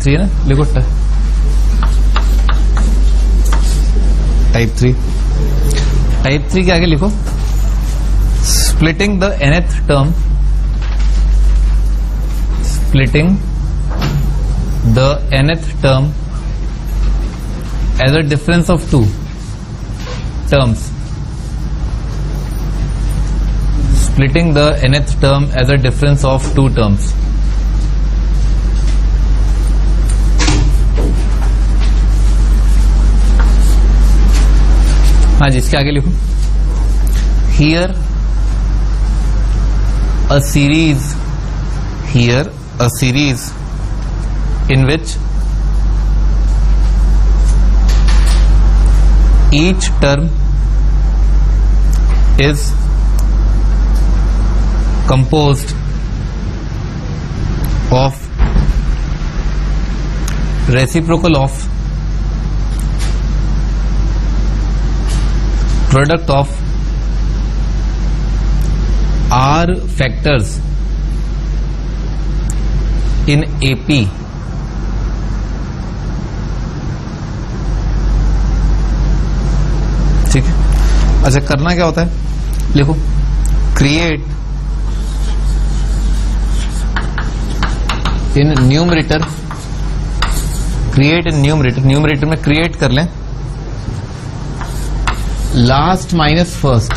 3 है ना, लिखो टाइप 3। टाइप 3 के आगे लिखो splitting the nth term, splitting the nth term as a difference of two terms, splitting the nth term as a difference of two terms। हाँ जी, इसके आगे लिखो here a series in which each term is composed of reciprocal of product of r factors in AP, ठीक है। अच्छा, करना क्या होता है, लिखो create in numerator, create in numerator, numerator में क्रिएट कर लें last minus first,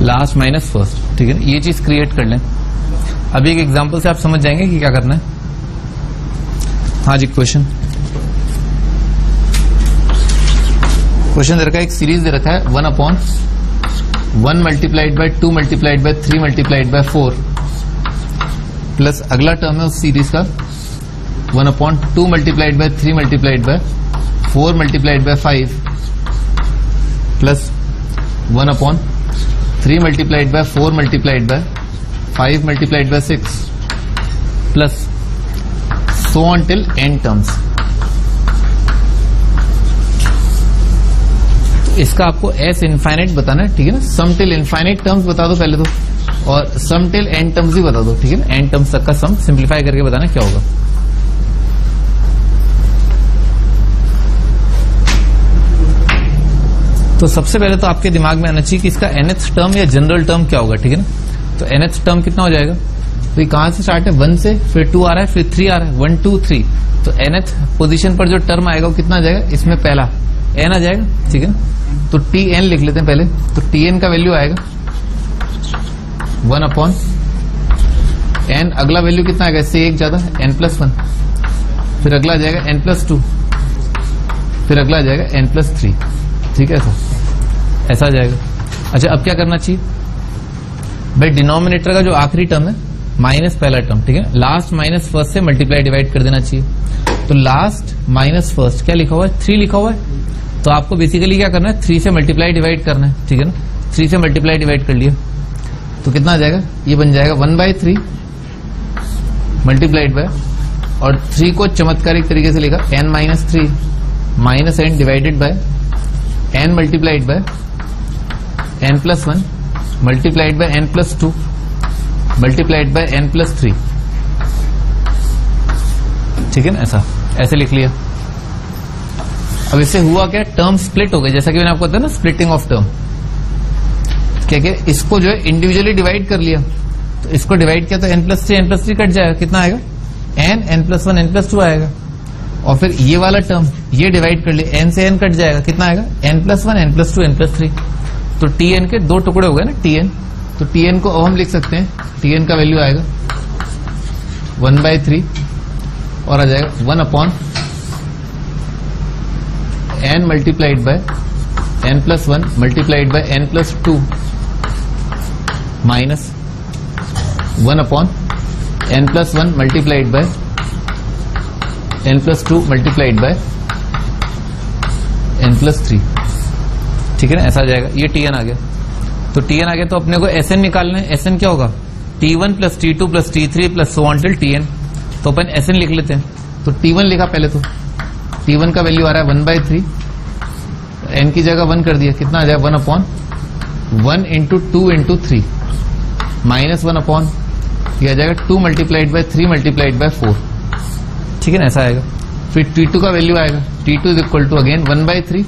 last minus first, ठीक है। ये चीज क्रिएट कर लें। अभी एक एग्जांपल से आप समझ जाएंगे कि क्या करना है। हाँ जी, क्वेश्चन दे रखा है, एक सीरीज दे रखा है 1/1 multiplied by 2 multiplied by 3 multiplied by 4 plus अगला टर्म है उस सीरीज का 1/2 multiplied by 3 multiplied by 4 multiplied by 5 plus 1/3 multiplied by 4 multiplied by 5 multiplied by 6 plus so on till n terms. इसका आपको s इनफाइनाइट बताना है, ठीक है ना। सम टिल इनफाइनाइट टर्म्स बता दो पहले तो, और सम टिल n टर्म्स ही बता दो, ठीक है ना। n टर्म्स तक का सम सिंप्लीफाई करके बताना क्या होगा। तो सबसे पहले तो आपके दिमाग में आना चाहिए कि इसका nth टर्म या जनरल टर्म क्या होगा, ठीक है ना। तो nth टर्म कितना हो जाएगा, तो ये कहां से स्टार्ट है, 1 से, फिर 2 आ रहा है, फिर 3 आ रहा है, 1 2 3। तो nth पोजीशन पर जो टर्म आएगा वो कितना आ जाएगा, इसमें पहला n आ जाएगा, ठीक है ना। तो tn लिख लेते हैं पहले। तो tn का वैल्यू आएगा 1/n, अगला वैल्यू कितना आएगा, इससे एक ज्यादा n+1, फिर अगला आ जाएगा n+2, फिर अगला आ जाएगा n+3, ठीक है। ऐसा आ जाएगा। अच्छा, अब क्या करना चाहिए भाई, डिनोमिनेटर का जो आखिरी टर्म है माइनस पहला टर्म, ठीक है, लास्ट माइनस फर्स्ट से मल्टीप्लाई डिवाइड कर देना चाहिए। तो लास्ट माइनस फर्स्ट क्या लिखा हुआ है, 3 लिखा हुआ है। तो आपको बेसिकली क्या करना है, 3 से मल्टीप्लाई डिवाइड करना है, ठीक है ना। 3 से मल्टीप्लाई डिवाइड कर लिया तो कितना आ जाएगा, ये बन जाएगा 1/3 मल्टीप्लाइड बाय, और 3 को चमत्कारिक तरीके से लिखा n-3 minus n divided by n multiplied by n+1 multiplied by n+2 multiplied by n+3, ठीक है ना। ऐसे लिख लिया। अब इससे हुआ क्या, टर्म स्प्लिट हो गए, जैसा कि मैंने आपको बताया ना, स्प्लिटिंग ऑफ टर्म। क्या इसको जो है इंडिविजुअली डिवाइड कर लिया, तो इसको डिवाइड किया तो n+3 कट जाएगा, कितना आएगा, n+1 n+2 आएगा। और फिर ये वाला टर्म ये डिवाइड कर लिया, n से n कट जाएगा, कितना आएगा, n+1 n+2 n+3। तो tn के 2 टुकड़े हो गए ना, tn। तो tn को अब हम लिख सकते हैं, tn का वैल्यू आएगा 1/3 और आ जाएगा 1/n multiplied by n+1 multiplied by n+2 minus 1/n+1 multiplied by n+2 multiplied by n+3, ठीक है ना। ऐसा आ जाएगा। ये tn आ गया। तो tn आ गया, तो अपने को sn निकालना है। sn क्या होगा, t1 plus t2 plus t3 plus so on till tn। तो अपन sn लिख लेते हैं। तो t1 लिखा पहले, तो t1 का वैल्यू आ रहा है 1/3, n की जगह 1 कर दिया, कितना आ जाएगा 1/1 × 2 × 3 माइनस 1/n ये आ जाएगा 2 मल्टीप्लाइड बाय 3 मल्टीप्लाइड बाय 4, ठीक है ना, ऐसा आएगा। फिर T2 का वैल्यू आएगा, T2 is equal to again 1/3,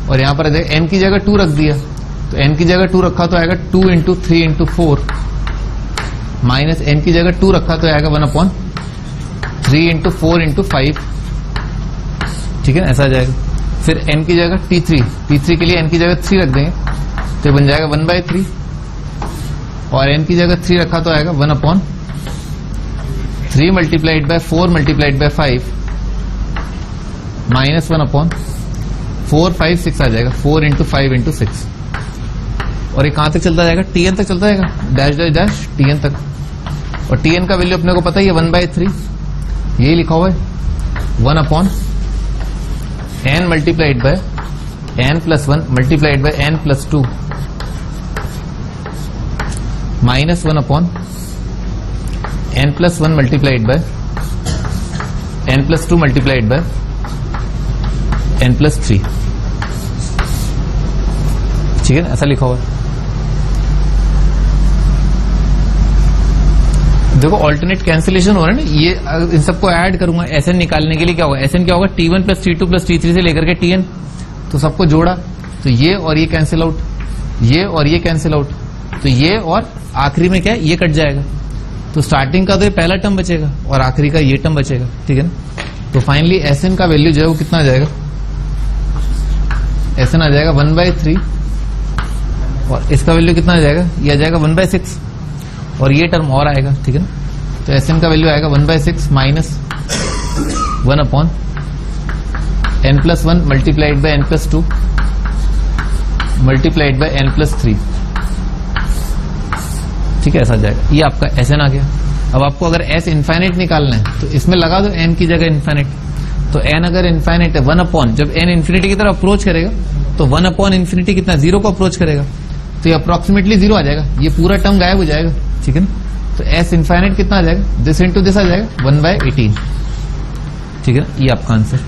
और यहां पर आ जाएगा n की जगह 2 रख दिया, तो n की जगह 2 रखा तो आएगा 2 इंटू 3 इंटू 4, माइनस n की जगह 2 रखा तो आएगा 1/3 इंटू 4 इंटू 5, ठीक है ना, ऐसा आ जाएगा। फिर n की जगह T3 के लिए n की जगह 3 रख देंगे, तो ये बन जाएगा 1/3, और n की जगह 3 रखा तो आएगा 1/3 multiplied by 4 multiplied by 5 minus 1/4, 5, 6 आ जाएगा, 4 इंटू 5 इंटू 6, और ये कहां तक चलता जाएगा, Tn तक चलता जाएगा, डैश डैश डैश Tn तक, और Tn का वैल्यू अपने को पता ही है 1/3, यही लिखा हुआ है 1/n multiplied by n plus 1 multiplied by n plus 2 minus 1/n plus 1 multiplied by n plus 2 multiplied by n plus 3, ठीक है ना, ऐसा लिखा हुआ है। देखो ऑल्टरनेट कैंसिलेशन हो रहा है ना, ये इन सबको ऐड करूंगा Sn निकालने के लिए, क्या होगा, Sn क्या होगा, T1 plus T2 plus T3 से लेकर के Tn, तो सबको जोड़ा, तो ये और ये कैंसिल आउट, ये और ये कैंसिल आउट, तो ये और आखिरी में क्या है, ये कट जाएगा, तो स्टार्टिंग का तो ये पहला टर्म बचेगा और आखिरी का ये टर्म बचेगा, ठीक है ना। तो फाइनली Sn का वैल्यू जो है वो कितना आ जाएगा, Sn आ जाएगा 1/3, और इसका वैल्यू कितना आ जाएगा, ये आ जाएगा 1/6, और ये टर्म और आएगा, ठीक है ना। तो Sn का वैल्यू आएगा 1/6 minus 1/n plus 1 multiplied by n plus 2 multiplied by n plus 3, ठीक है, ऐसा आ जाएगा। ये आपका Sn आ गया। अब आपको अगर S इनफाइनाइट निकालना है तो इसमें लगा दो n की जगह इनफाइनाइट, तो n अगर इनफाइनाइट है 1/, जब n इन्फिनिटी की तरफ अप्रोच करेगा तो 1/∞ कितना, 0 को अप्रोच करेगा, तो ये अप्रोक्सीमेटली 0 आ जाएगा, ये पूरा टर्म गायब हो जाएगा, ठीक है ना। तो S इनफाइनाइट कितना आ जाएगा, दिस इंटू दिस आ जाएगा 1/18, ठीक है ना, ये आपका आंसर।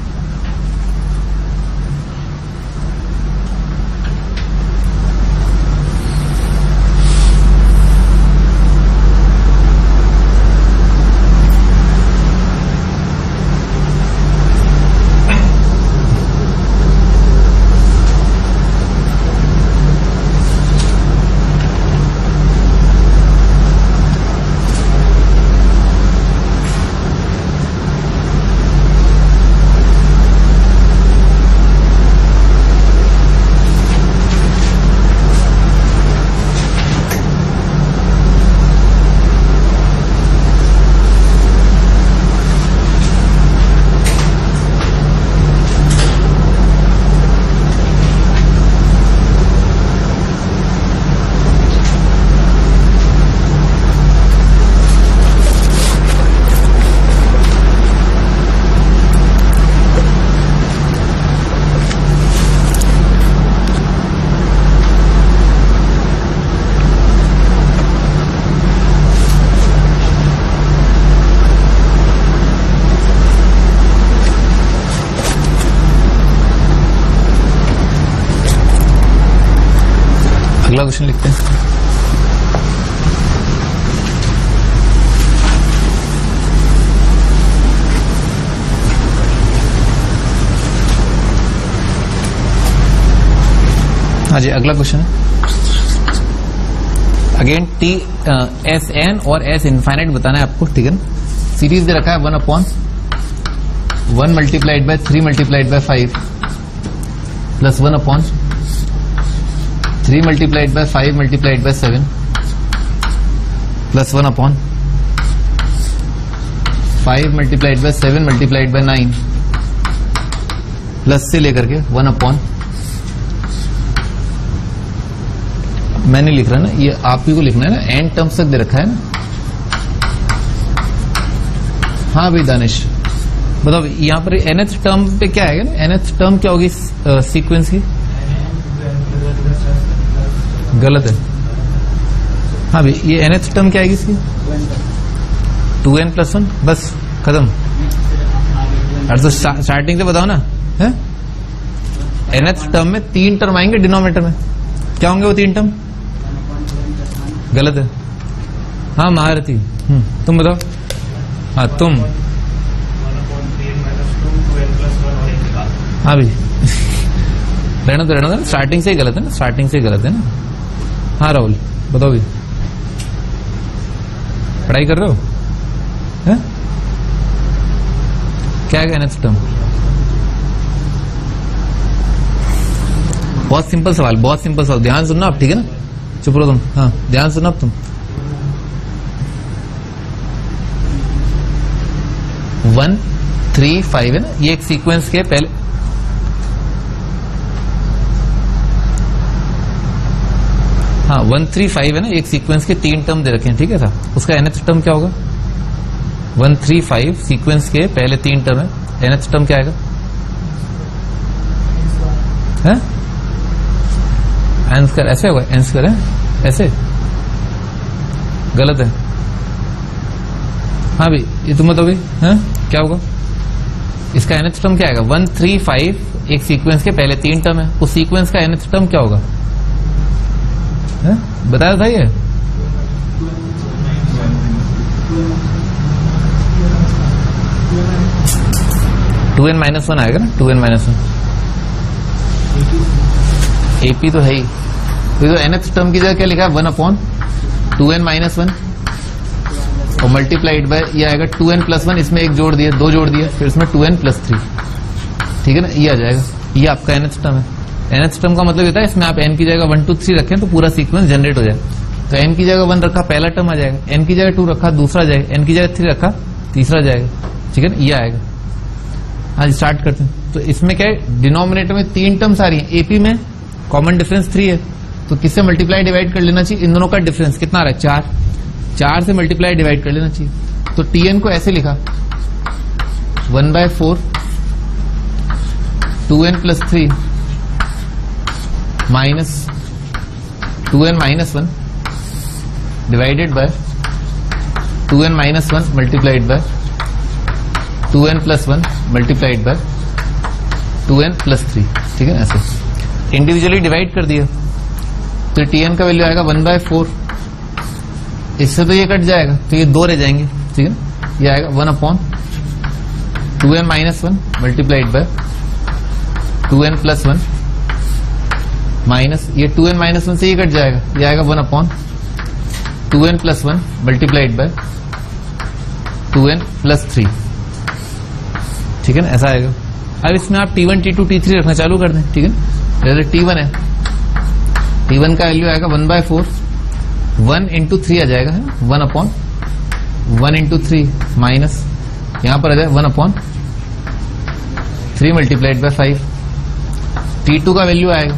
अगला क्वेश्चन लिखते हैं। हाँ जी, अगला क्वेश्चन है अगेन Sn और S इनफाइनाइट बताना है आपको, ठीक है ना। सीरीज दे रखा है 1/1 multiplied by 3 multiplied by 5 plus 1/3 multiplied by 5 multiplied by 7 plus 1/5 multiplied by 7 multiplied by 9 plus से लेकर के 1/, मैं नहीं लिख रहा ना, ये आप ही को लिखना है ना, एन टर्म्स तक दे रखा है ना। हाँ भाई दानिश बताओ, यहाँ पर nth टर्म पे क्या आएगा ना, nth टर्म क्या होगी सीक्वेंस की? गलत है। हाँ भाई, ये nth टर्म क्या आएगी इसकी? 2n+1, बस खत्म। अरे तो स्टार्टिंग से बताओ ना, है nth टर्म में 3 टर्म आएंगे डिनोमिनेटर में, क्या होंगे वो 3 टर्म? गलत है। हाँ महारथी, तुम बताओ। हाँ तुम। हाँ भाई रहना तो स्टार्टिंग से ही गलत है ना, स्टार्टिंग से ही गलत है ना। हाँ राहुल बताओ भाई, पढ़ाई कर रहे हो? है? क्या है नेक्स्ट टर्म? बहुत सिंपल सवाल, बहुत सिंपल सवाल, ध्यान सुनना आप, ठीक है ना? चुप रहो तुम। हाँ ध्यान सुनना आप तुम। 1 3 5 है ना, ये एक सीक्वेंस के पहले। हाँ 1 3 5 है ना, एक सीक्वेंस के 3 टर्म दे रखे हैं, ठीक है साहब। उसका nth टर्म क्या होगा? 1 3 5 सीक्वेंस के पहले 3 टर्म है, nth टर्म क्या आएगा? है आंसर ऐसे होगा, आंसर है ऐसे, गलत है। हाँ भाई ये तुम बताओ भाई, हाँ क्या होगा इसका? nth टर्म क्या आएगा? 1 3 5 एक सीक्वेंस के पहले 3 टर्म है, उस सीक्वेंस का nth टर्म क्या होगा? बताया था ये? टू एन माइनस वन आएगा ना, 2n - 1। एपी तो है ही, तो nth टर्म की जगह क्या लिखा है? 1/2n - 1 और मल्टीप्लाइड बाय ये आएगा 2n + 1, इसमें एक जोड़ दिया, 2 जोड़ दिया, फिर इसमें 2n + 3, ठीक है ना, ये आ जाएगा। ये आपका nth टर्म है। nth टर्म का मतलब होता है इसमें आप n की जगह 1 2 3 रखें तो पूरा सीक्वेंस जनरेट हो जाए। तो n की जगह 1 रखा पहला टर्म आ जाएगा, n की जगह 2 रखा दूसरा जाएगा, n की जगह 3 रखा तीसरा जाएगा, ठीक है ना, ये आएगा। हाँ स्टार्ट करते हैं। तो इसमें क्या है, डिनोमिनेटर में 3 टर्म्स आ रही है, एपी में कॉमन डिफरेंस 3 है, तो किससे मल्टीप्लाई डिवाइड कर लेना चाहिए? इन दोनों का डिफरेंस कितना आ रहा है? 4 से मल्टीप्लाई डिवाइड कर लेना चाहिए। तो tn को ऐसे लिखा 1/4 2n + 3 minus 2n - 1 divided bye 2n - 1 multiplied bye 2n + 1 multiplied bye 2n + 3, ठीक है। ऐसे इंडिविजुअली डिवाइड कर दिया तो tn का वैल्यू आएगा 1/4, इससे तो ये कट जाएगा तो ये 2 रह जाएंगे, ठीक है। ये आएगा 1/2n - 1 multiplied bye 2n + 1 minus ये 2n - 1 से ये कट जाएगा, ये आएगा 1/2n + 1 मल्टीप्लाइड बाय 2n + 3, ठीक है ना, ऐसा आएगा। अब इसमें आप T1 T2 T3 रखना चालू कर दें, ठीक है। जैसे T1 है, T1 का वैल्यू आएगा 1/4 1 × 3 आ जाएगा, 1/1 × 3 माइनस यहां पर आ जाएगा 1/3 मल्टीप्लाइड बाय 5। T2 का वैल्यू आएगा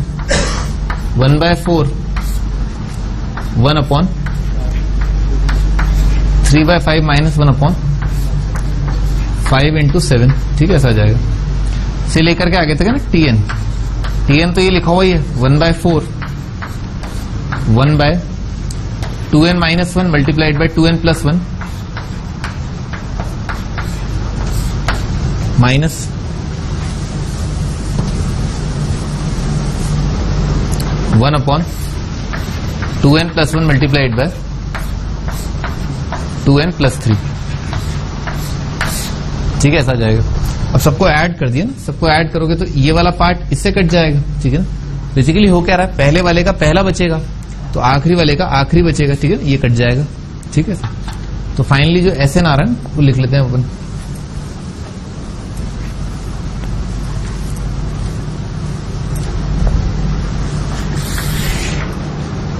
1/4 1/3/5 माइनस 1/5 × 7, ठीक है, ऐसा आ जाएगा। से लेकर के आगे तक है ना tn तो ये लिखा हुआ ही है 1/4 1/2n - 1 multiplied bye 2n + 1 minus 1/2n + 1 multiplied bye 2n + 3, ठीक है, ऐसा आ जाएगा। अब सबको ऐड कर दिया ना, सबको ऐड करोगे तो ये वाला पार्ट इससे कट जाएगा, ठीक है ना। बेसिकली हो क्या रहा है, पहले वाले का पहला बचेगा तो आखिरी वाले का आखिरी बचेगा, ठीक है, ये कट जाएगा, ठीक है। तो फाइनली जो SN आ रहा है ना वो लिख लेते हैं अपन।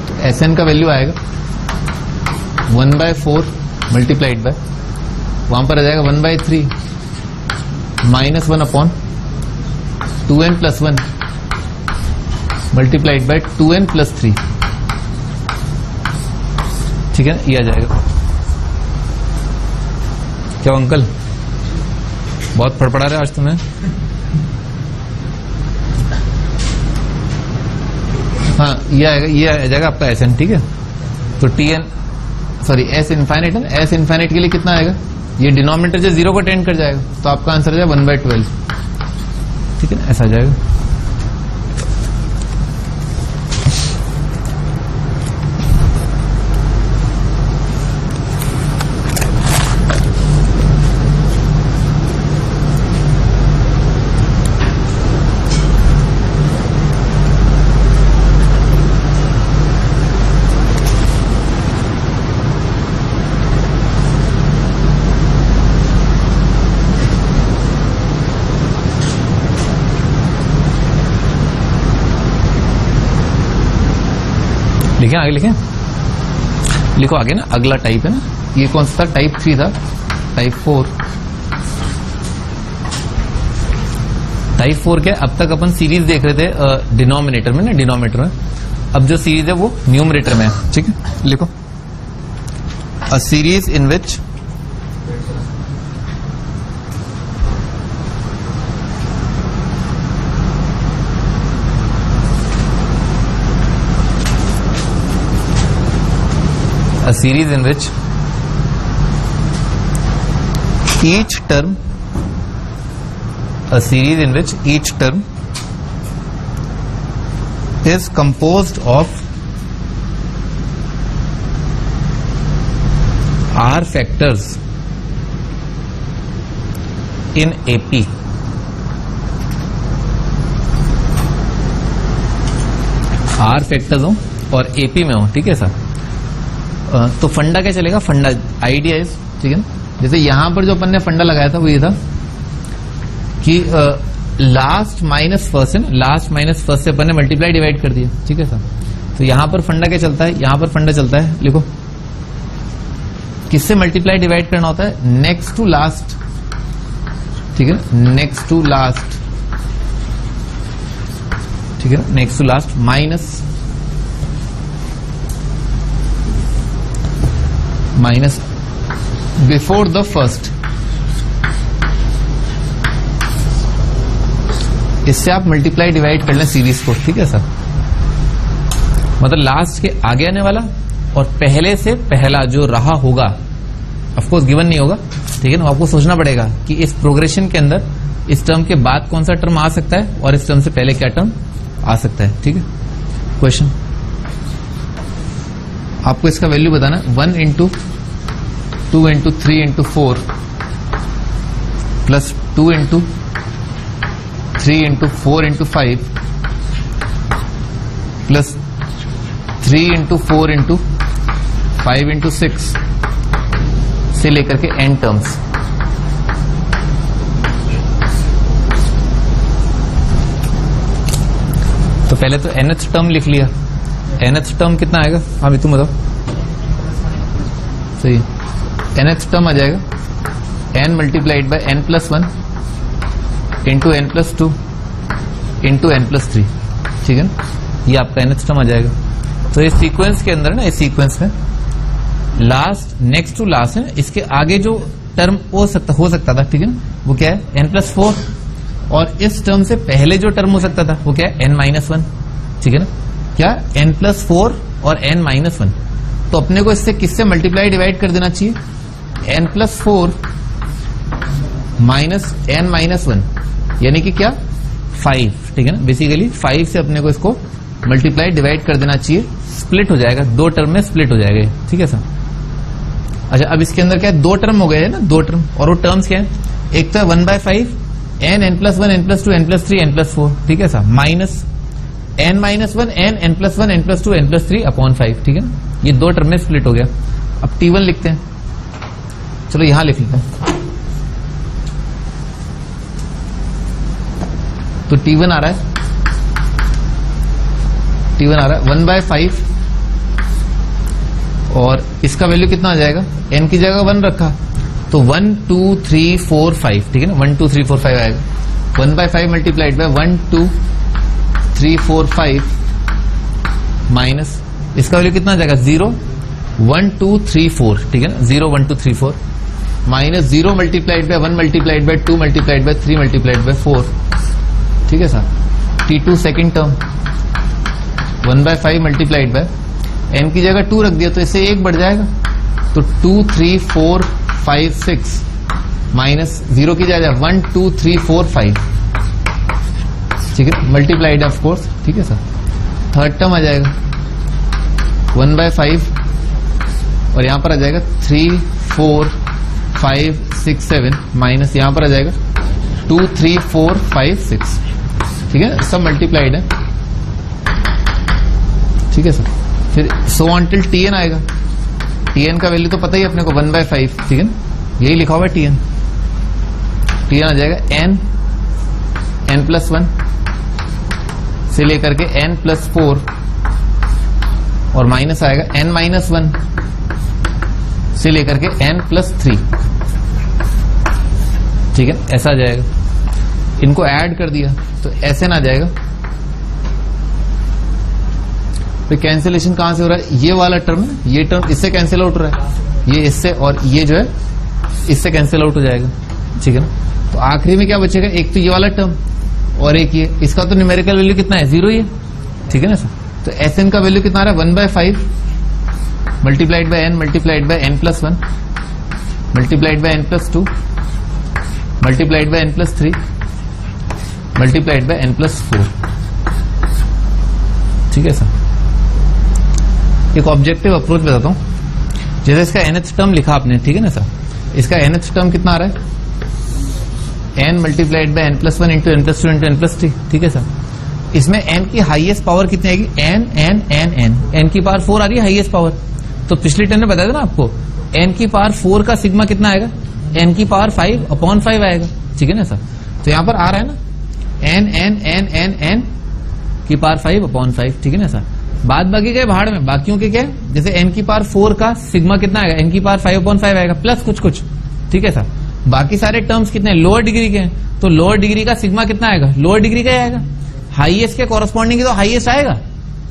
तो SN का वैल्यू आएगा 1/4 मल्टीप्लाइड बाय वहां पर आ जाएगा 1/3 minus 1/2n + 1 multiplied bye 2n + 3, ठीक है, ये आ जाएगा। क्या अंकल बहुत फड़फड़ा रहे आज तुम्हें? हाँ ये आएगा, ये आ जाएगा आपका SN, ठीक है। तो S इनफाइनाइट है ना, S इनफाइनाइट के लिए कितना आएगा? ये डिनोमिनेटर जो 0 को टेंड कर जाएगा तो आपका आंसर आ जाएगा 1/12, ठीक है ना, ऐसा आ जाएगा। लिखें आगे, लिखें, लिखो आगे ना, अगला टाइप है ना, ये कौन सा था, टाइप 3 था, टाइप 4। टाइप 4 क्या है, अब तक अपन सीरीज देख रहे थे डिनोमिनेटर में ना, डिनोमिनेटर में, अब जो सीरीज है वो न्यूमरेटर में है, ठीक है। लिखो a series in which a series in which each term is composed of r factors in AP, r factors हो और AP में हो, ठीक है सर। तो फंडा क्या चलेगा, फंडा आइडिया इज, ठीक है ना, जैसे यहां पर जो अपन ने फंडा लगाया था वो ये था कि लास्ट माइनस फर्स्ट है ना, लास्ट माइनस फर्स्ट से अपन ने मल्टीप्लाई डिवाइड कर दिया, ठीक है सर। तो यहां पर फंडा क्या चलता है, यहां पर फंडा चलता है, लिखो किससे मल्टीप्लाई डिवाइड करना होता है, नेक्स्ट टू लास्ट, ठीक है, नेक्स्ट टू लास्ट, ठीक है, next to last minus before the first. इससे आप मल्टीप्लाई डिवाइड कर लें सीरीज को, ठीक है सर। मतलब लास्ट के आगे आने वाला और पहले से पहला जो रहा होगा, ऑफ कोर्स गिवन नहीं होगा, ठीक है ना, आपको सोचना पड़ेगा कि इस प्रोग्रेशन के अंदर इस टर्म के बाद कौन सा टर्म आ सकता है और इस टर्म से पहले क्या टर्म आ सकता है, ठीक है। क्वेश्चन आपको इसका वैल्यू बताना, 1 into 2 into 3 into 4 plus 2 into 3 into 4 into 5 plus 3 into 4 into 5 into 6 से लेकर के n टर्म्स। तो पहले तो nth टर्म लिख लिया, nth टर्म कितना आएगा, हाँ भी तुम बताओ, सही, nth टर्म आ जाएगा n multiplied by n plus 1 into n plus 2 into n plus 3, ठीक है ना, ये आपका nth टर्म आ जाएगा। तो इस सीक्वेंस के अंदर ना, इस सीक्वेंस में लास्ट नेक्स्ट टू लास्ट है, इसके आगे जो टर्म हो सकता था, ठीक है ना, वो क्या है n प्लस 4, और इस टर्म से पहले जो टर्म हो सकता था वो क्या है n माइनस 1, ठीक है ना, क्या n प्लस 4 और n माइनस 1। तो अपने को इससे किससे मल्टीप्लाई डिवाइड कर देना चाहिए, n plus 4 minus n minus 1, यानी कि क्या 5, ठीक है ना, बेसिकली 5 से अपने को इसको मल्टीप्लाई डिवाइड कर देना चाहिए, स्प्लिट हो जाएगा, दो टर्म में स्प्लिट हो जाएगा, ठीक है सर। अच्छा, अब इसके अंदर क्या है, दो टर्म हो गए हैं ना, दो टर्म, और वो टर्म्स क्या है, एक तो है 1/5 n plus 1 n plus 2 n plus 3 n plus 4, ठीक है sir, minus n minus 1 n plus 1 n plus 2 n plus 3 upon 5, ठीक है ना, ये दो टर्म में स्प्लिट हो गया। अब T1 लिखते हैं, चलो यहां लिख लेते हैं। तो T1 आ रहा है, T1 आ रहा है 1/5, और इसका वैल्यू कितना आ जाएगा, n की जगह 1 रखा तो 1 2 3 4 5, ठीक है ना, 1 2 3 4 5 आएगा, 1/5 मल्टीप्लाइड बाय 1 2 3 4 5 माइनस इसका वैल्यू कितना आ जाएगा, 0 1 2 3 4, ठीक है ना, 0 1 2 3 4 minus 0 multiplied by 1 multiplied bye 2 multiplied by 3 multiplied by 4, ठीक है sir. T2 second term 1/5 multiplied by n की जगह 2 रख दिया तो इससे 1 बढ़ जाएगा, तो 2 3 4 5 6 माइनस 0 की जगह 1 2 3 4 5, ठीक है, मल्टीप्लाइड ऑफ कोर्स, ठीक है सर। थर्ड टर्म आ जाएगा 1/5 और यहां पर आ जाएगा 3 4 5 6 7 माइनस यहां पर आ जाएगा 2 3 4 5 6, ठीक है, सब मल्टीप्लाइड है, ठीक है सर। फिर सो ऑन टिल Tn आएगा, Tn का वैल्यू तो पता ही अपने को 1/5, ठीक है ना, यही लिखा हुआ है Tn। Tn आ जाएगा n प्लस 1 से लेकर के n प्लस 4 और माइनस आएगा n-1 से लेकर के n+3, ठीक है, ऐसा आ जाएगा। इनको ऐड कर दिया तो ऐसे ना जाएगा। तो कैंसिलेशन कहां से हो रहा है? ये वाला टर्म है, ये टर्म इससे कैंसिल आउट हो रहा है, ये इससे, और ये जो है इससे कैंसिल आउट हो जाएगा, ठीक है ना। तो आखिरी में क्या बचेगा? एक तो ये वाला टर्म और एक ये, इसका तो न्यूमेरिकल वैल्यू कितना है? 0 ही है, ठीक है ना सर। तो Sn का वैल्यू कितना आ रहा है? 1/5 multiplied by n multiplied by n+1 multiplied by n+2 multiplied by n+3 multiplied by n+4, ठीक है सर। एक ऑब्जेक्टिव अप्रोच बताता हूं। जैसे इसका nth टर्म लिखा आपने, ठीक है ना सर, इसका nth टर्म कितना आ रहा है? n multiplied by n+1 into n+2 into n+3, ठीक है सर। इसमें n की हाईएस्ट पावर कितनी आएगी? n की पावर 4 आ रही है हाईएस्ट पावर। तो पिछली टर्म में बताया था ना आपको, n की पावर 4 का सिग्मा कितना आएगा? n की पावर 5/5 आएगा, ठीक है ना सर। तो यहां पर आ रहा है ना n की पावर 5/5, ठीक है ना सर। बाद बाकी के भाड़ में, बाकियों के क्या है? जैसे n की पावर 4 का सिग्मा कितना आएगा? n की पावर 5/5 आएगा प्लस कुछ, ठीक है सर। बाकी सारे टर्म्स कितने लोअर डिग्री के हैं, तो लोअर डिग्री का सिग्मा कितना आएगा? लोअर डिग्री का आएगा। हाईएस्ट के कॉरेस्पॉन्डिंग तो हाईएस्ट आएगा,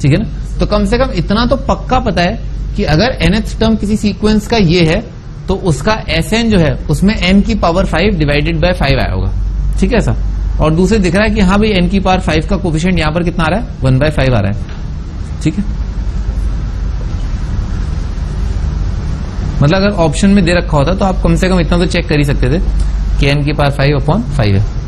ठीक है ना। तो कम से कम इतना तो पक्का पता है कि अगर nth टर्म किसी सीक्वेंस का ये है तो उसका Sn जो है उसमें n की पावर 5 डिवाइडेड बाय 5 आया होगा, ठीक है सर। और दूसरे दिख रहा है कि हाँ भाई n की पावर 5 का कोफिशिएंट यहां पर कितना आ रहा है? 1/5 आ रहा है, ठीक है। मतलब अगर ऑप्शन में दे रखा होता तो आप कम से कम इतना तो चेक कर ही सकते थे कि n की पावर 5/5 है।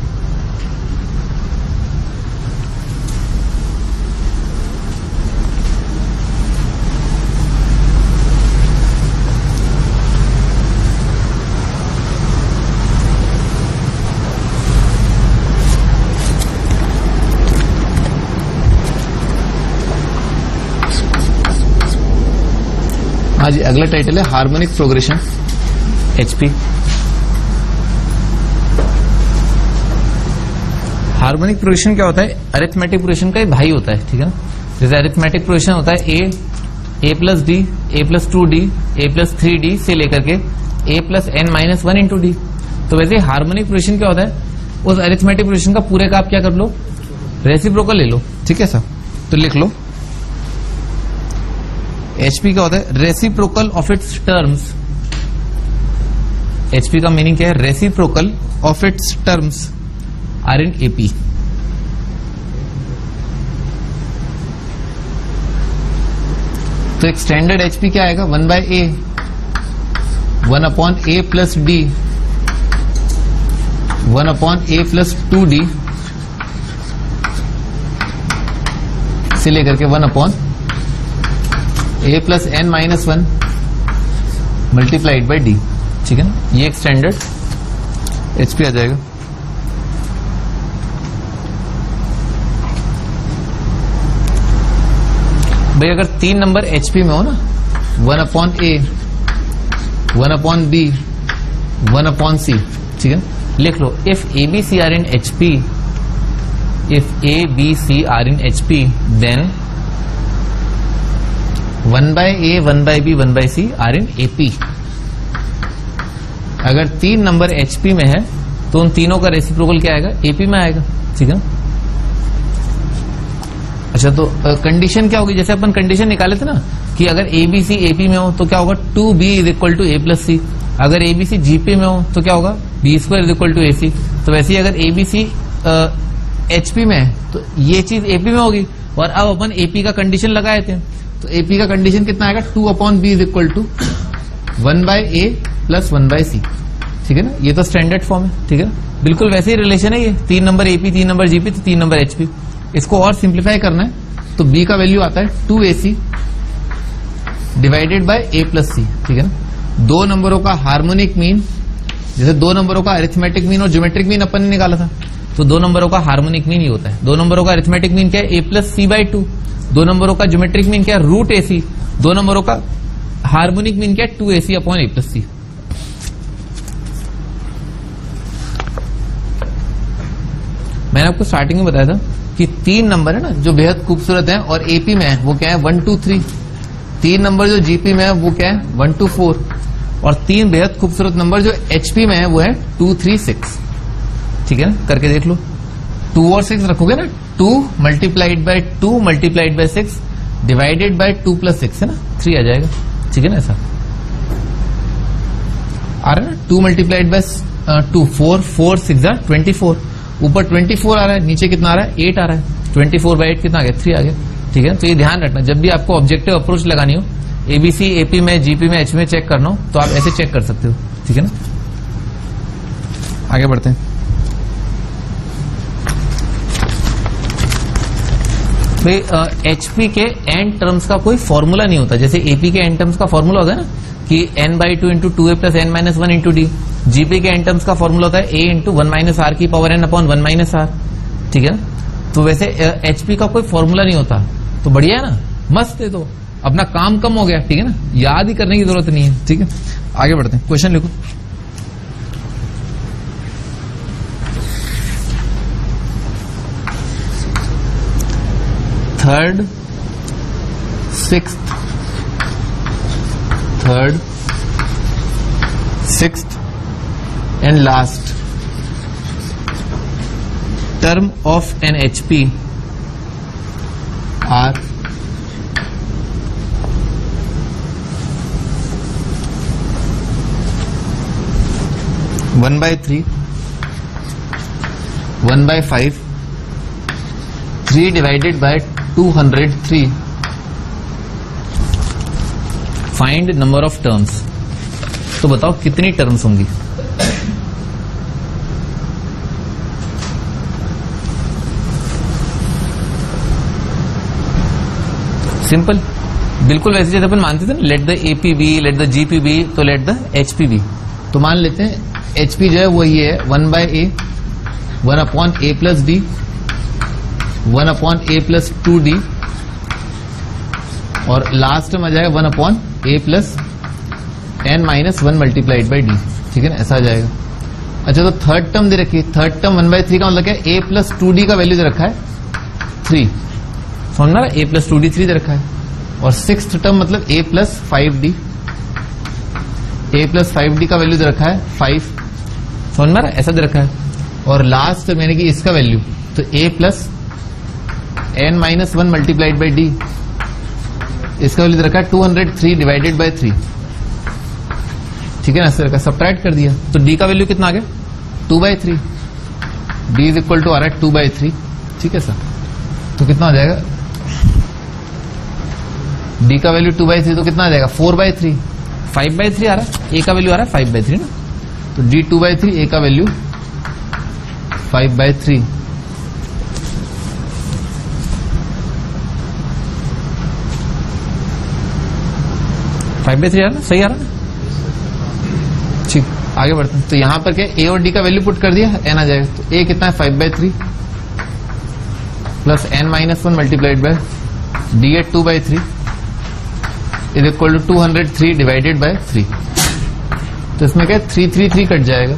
हाँ जी, अगला टाइटल है harmonic progression HP। Harmonic progression क्या होता है? अरिथमेटिक प्रोग्रेशन का एक भाई होता है, ठीक है ना। जैसे अरिथमेटिक प्रोग्रेशन होता है a+d a+2d a+3d से लेकर के a+n-1 × d। तो वैसे हार्मोनिक प्रोग्रेशन क्या होता है? उस अरिथमेटिक प्रोग्रेशन का पूरे का आप क्या कर लो? रेसिप्रोकल ले लो, ठीक है सर। तो लिख लो HP क्या होता है? Reciprocal of its terms. HP का मीनिंग क्या है? Reciprocal of its terms are in AP। तो एक स्टैंडर्ड HP क्या आएगा? 1/a 1/a + d 1/a + 2d से लेकर के 1/a + n-1 multiplied by d, ठीक है ना। ये एक स्टैंडर्ड HP आ जाएगा। भाई अगर 3 नंबर HP में हो ना, 1/a 1/b 1/c, ठीक है, लिख लो if ABC are in HP, if ABC are in HP then 1/a 1/b 1/c are in AP। अगर 3 नंबर HP में है तो उन तीनों का रेसिप्रोकल क्या आएगा? AP में आएगा, ठीक है। अच्छा, तो कंडीशन क्या होगी? जैसे अपन कंडीशन निकाले थे ना कि अगर ABC AP में हो तो क्या होगा? 2b = a+c। अगर ABC GP में हो तो क्या होगा? b² = ac। तो वैसे ही अगर ABC HP में है तो ये चीज AP में होगी। और अब अपन AP का कंडीशन लगाए थे, तो AP का कंडीशन कितना आएगा? 2/b = 1/a + 1/c, ठीक है ना। ये तो स्टैंडर्ड फॉर्म है, ठीक है ना। बिल्कुल वैसे ही रिलेशन है ये, 3 नंबर AP 3 नंबर GP तो 3 नंबर HP। इसको और सिंप्लीफाई करना है तो b का वैल्यू आता है 2ac divided by a + c, ठीक है ना। 2 नंबरों का हार्मोनिक मीन, जैसे 2 नंबरों का अरिथमेटिक मीन और ज्योमेट्रिक मीन अपन ने निकाला था, तो 2 नंबरों का हार्मोनिक मीन ही होता है। 2 नंबरों का अरिथमेटिक मीन क्या है? a + c/2। 2 नंबरों का ज्योमेट्रिक मीन क्या है? √ac। 2 नंबरों का हार्मोनिक मीन क्या है? 2ac/a + c। मैंने आपको स्टार्टिंग में बताया था कि 3 नंबर है ना जो बेहद खूबसूरत हैं और AP में है, वो क्या है? 1 2 3। 3 नंबर जो जीपी में है वो क्या है 1 2 4, और 3 बेहद खूबसूरत नंबर जो एचपी में है वो है 2 3 6। ठीक है ना, करके देख लो। 2 और 6 रखोगे ना, 2 multiplied by 2 multiplied by 6 divided by 2 plus 6 है ना, 3 आ जाएगा। ठीक है ना, ऐसा आ रहा है ना, 2 मल्टीप्लाइड बाय 2 4 4 6 24, ऊपर 24 आ रहा है, नीचे कितना आ रहा है 8 आ रहा है, 24 बाय 8 कितना आ गया 3 आ गया। ठीक है, तो ये ध्यान रखना, जब भी आपको ऑब्जेक्टिव अप्रोच लगानी हो, एबीसी एपी में जीपी में एच में चेक करना हो तो आप ऐसे चेक कर सकते हो। ठीक है ना, आगे बढ़ते हैं। भाई एचपी के एन टर्म्स का कोई फॉर्मूला नहीं होता, जैसे एपी के एन टर्म्स का फॉर्मूला होता है ना कि n/2 into 2a plus n minus 1 into D. GP के एन टर्म्स का फॉर्मूला होता है a इंटू 1 माइनस आर की power n upon 1 minus R. ठीक है ना, तो वैसे एचपी का कोई फॉर्मूला नहीं होता, तो बढ़िया है ना, मस्त है, तो अपना काम कम हो गया। ठीक है ना, याद ही करने की जरूरत नहीं है। ठीक है, आगे बढ़ते हैं, क्वेश्चन लिखो। Third sixth and last term of an HP are one by 3, 1 by 5, 3 divided by 203. Find number of terms. तो बताओ कितनी टर्म्स होंगी? सिंपल, बिल्कुल वैसे जैसे अपन मानते थे ना, let the AP be, let the GP be, तो लेट द एचपी बी। तो मान लेते हैं एचपी जो है वो ये है 1 बाय ए, 1 अपॉन ए प्लस डी, 1 अपॉन ए प्लस 2 डी, और लास्ट में आ जाएगा 1 upon A plus n minus 1 multiplied by D. ठीक है ना, ऐसा आ जाएगा। अच्छा, तो थर्ड टर्म दे रखी है, थर्ड टर्म 1 बाय 3 का मतलब क्या है, ए प्लस 2 डी का वैल्यू दे रखा है 3, समझ में आ रहा है, ए प्लस 2 डी 3 दे रखा है, और सिक्स्थ टर्म मतलब ए प्लस 5 डी, ए प्लस 5 डी का वैल्यू दे रखा है 5, समझ में आ रहा है, ऐसा दे रखा है, और लास्ट यानी कि इसका वैल्यू तो a plus n minus 1 multiplied by d, इसका वैल्यू दे रखा है 203 डिवाइडेड बाई 3। ठीक है ना, इस तरह का सब्ट्रैक्ट कर दिया, तो डी का वैल्यू कितना आ गया 2/3, डी इज इक्वल टू आ रहा है 2/3। ठीक है सर, तो कितना हो जाएगा, डी का वैल्यू 2/3 तो कितना आ जाएगा 4/3, 5/3 आ रहा है, ए का वैल्यू आ रहा है 5/3 ना, तो डी 2/3, ए का वैल्यू 5/3। आ रहा ना, सही आ रहा ना, ठीक, आगे बढ़ते हैं। तो यहां पर क्या, ए और डी का वैल्यू पुट कर दिया, एन आ जाएगा, तो ए कितना है 5/3 plus n minus 1 multiplied by D at 2/3 is equal to 203 divided by 3। तो इसमें क्या 3 कट जाएगा,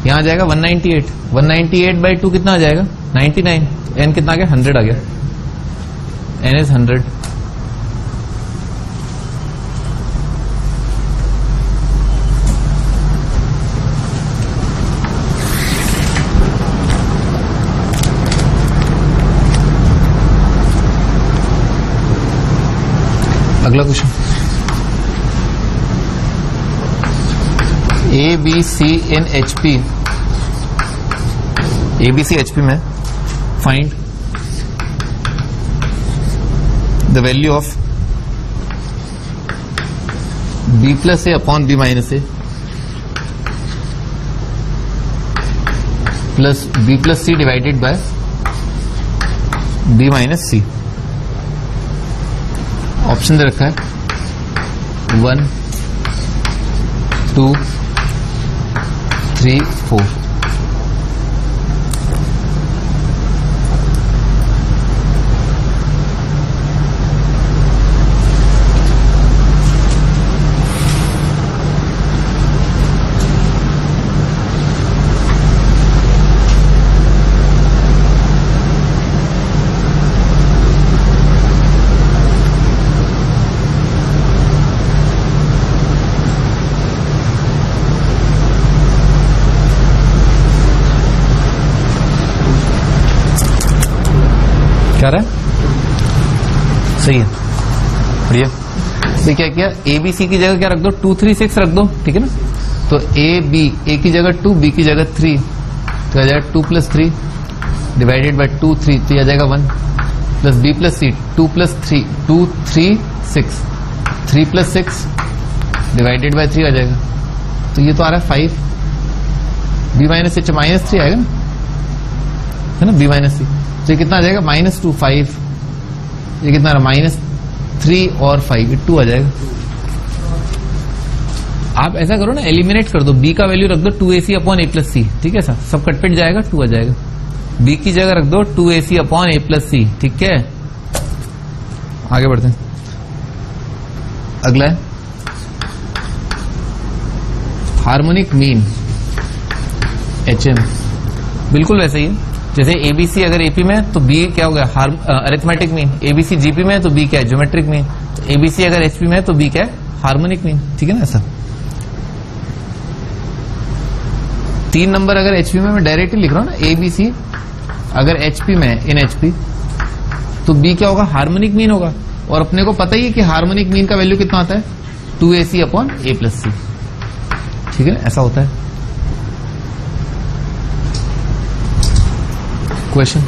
यहां आ जाएगा 198, 198/2 कितना आ जाएगा 99, n कितना आ गया 100 आ गया, n इज 100। अगला question, A B C in HP, ABC HP में find the value of b plus a upon b minus a plus B plus c divided by b minus c. Option दे रखा है 1 2 3 4। क्या रहा है? सही है, बढ़िया। तो क्या किया, ए बी सी की जगह क्या रख दो, 2 3 6 रख दो, ठीक है ना। तो ए की जगह 2, बी की जगह 3, तो आ जाएगा 2 + 3 डिवाइडेड बाई 2 3, तो आ जाएगा 1 plus B plus C, 2 + 3 2 3 6, 3 + 6 divided by 3 आ जाएगा। तो ये तो आ रहा है 5, बी माइनस सी -3 आएगा ना, है ना, बी माइनस सी। तो ये कितना आ जाएगा, -2 5, ये कितना आ रहा है, -3 और 5, 2 आ जाएगा। आप ऐसा करो ना, एलिमिनेट कर दो, b का वैल्यू रख दो 2ac अपॉन a + c, ठीक है सर, सब कटपिट जाएगा, 2 आ जाएगा। b की जगह रख दो 2ac अपॉन a + c, ठीक है। आगे बढ़ते हैं, अगला है हार्मोनिक मीन HM। बिल्कुल वैसे ही है जैसे ABC अगर AP में है तो B क्या हो गया, अरिथमेटिक मीन। ABC GP में है तो B क्या है, ज्योमेट्रिक मीन। तो ABC अगर HP में है तो B क्या है, हार्मोनिक मीन, ठीक है ना। ऐसा 3 नंबर अगर HP में मैं डायरेक्टली लिख रहा हूं ना, ABC अगर HP में है, इन HP, तो B क्या होगा, हार्मोनिक मीन होगा। और अपने को पता ही है कि हार्मोनिक मीन का वैल्यू कितना आता है, 2ac अपॉन a + c, ठीक है ना, ऐसा होता है। Question,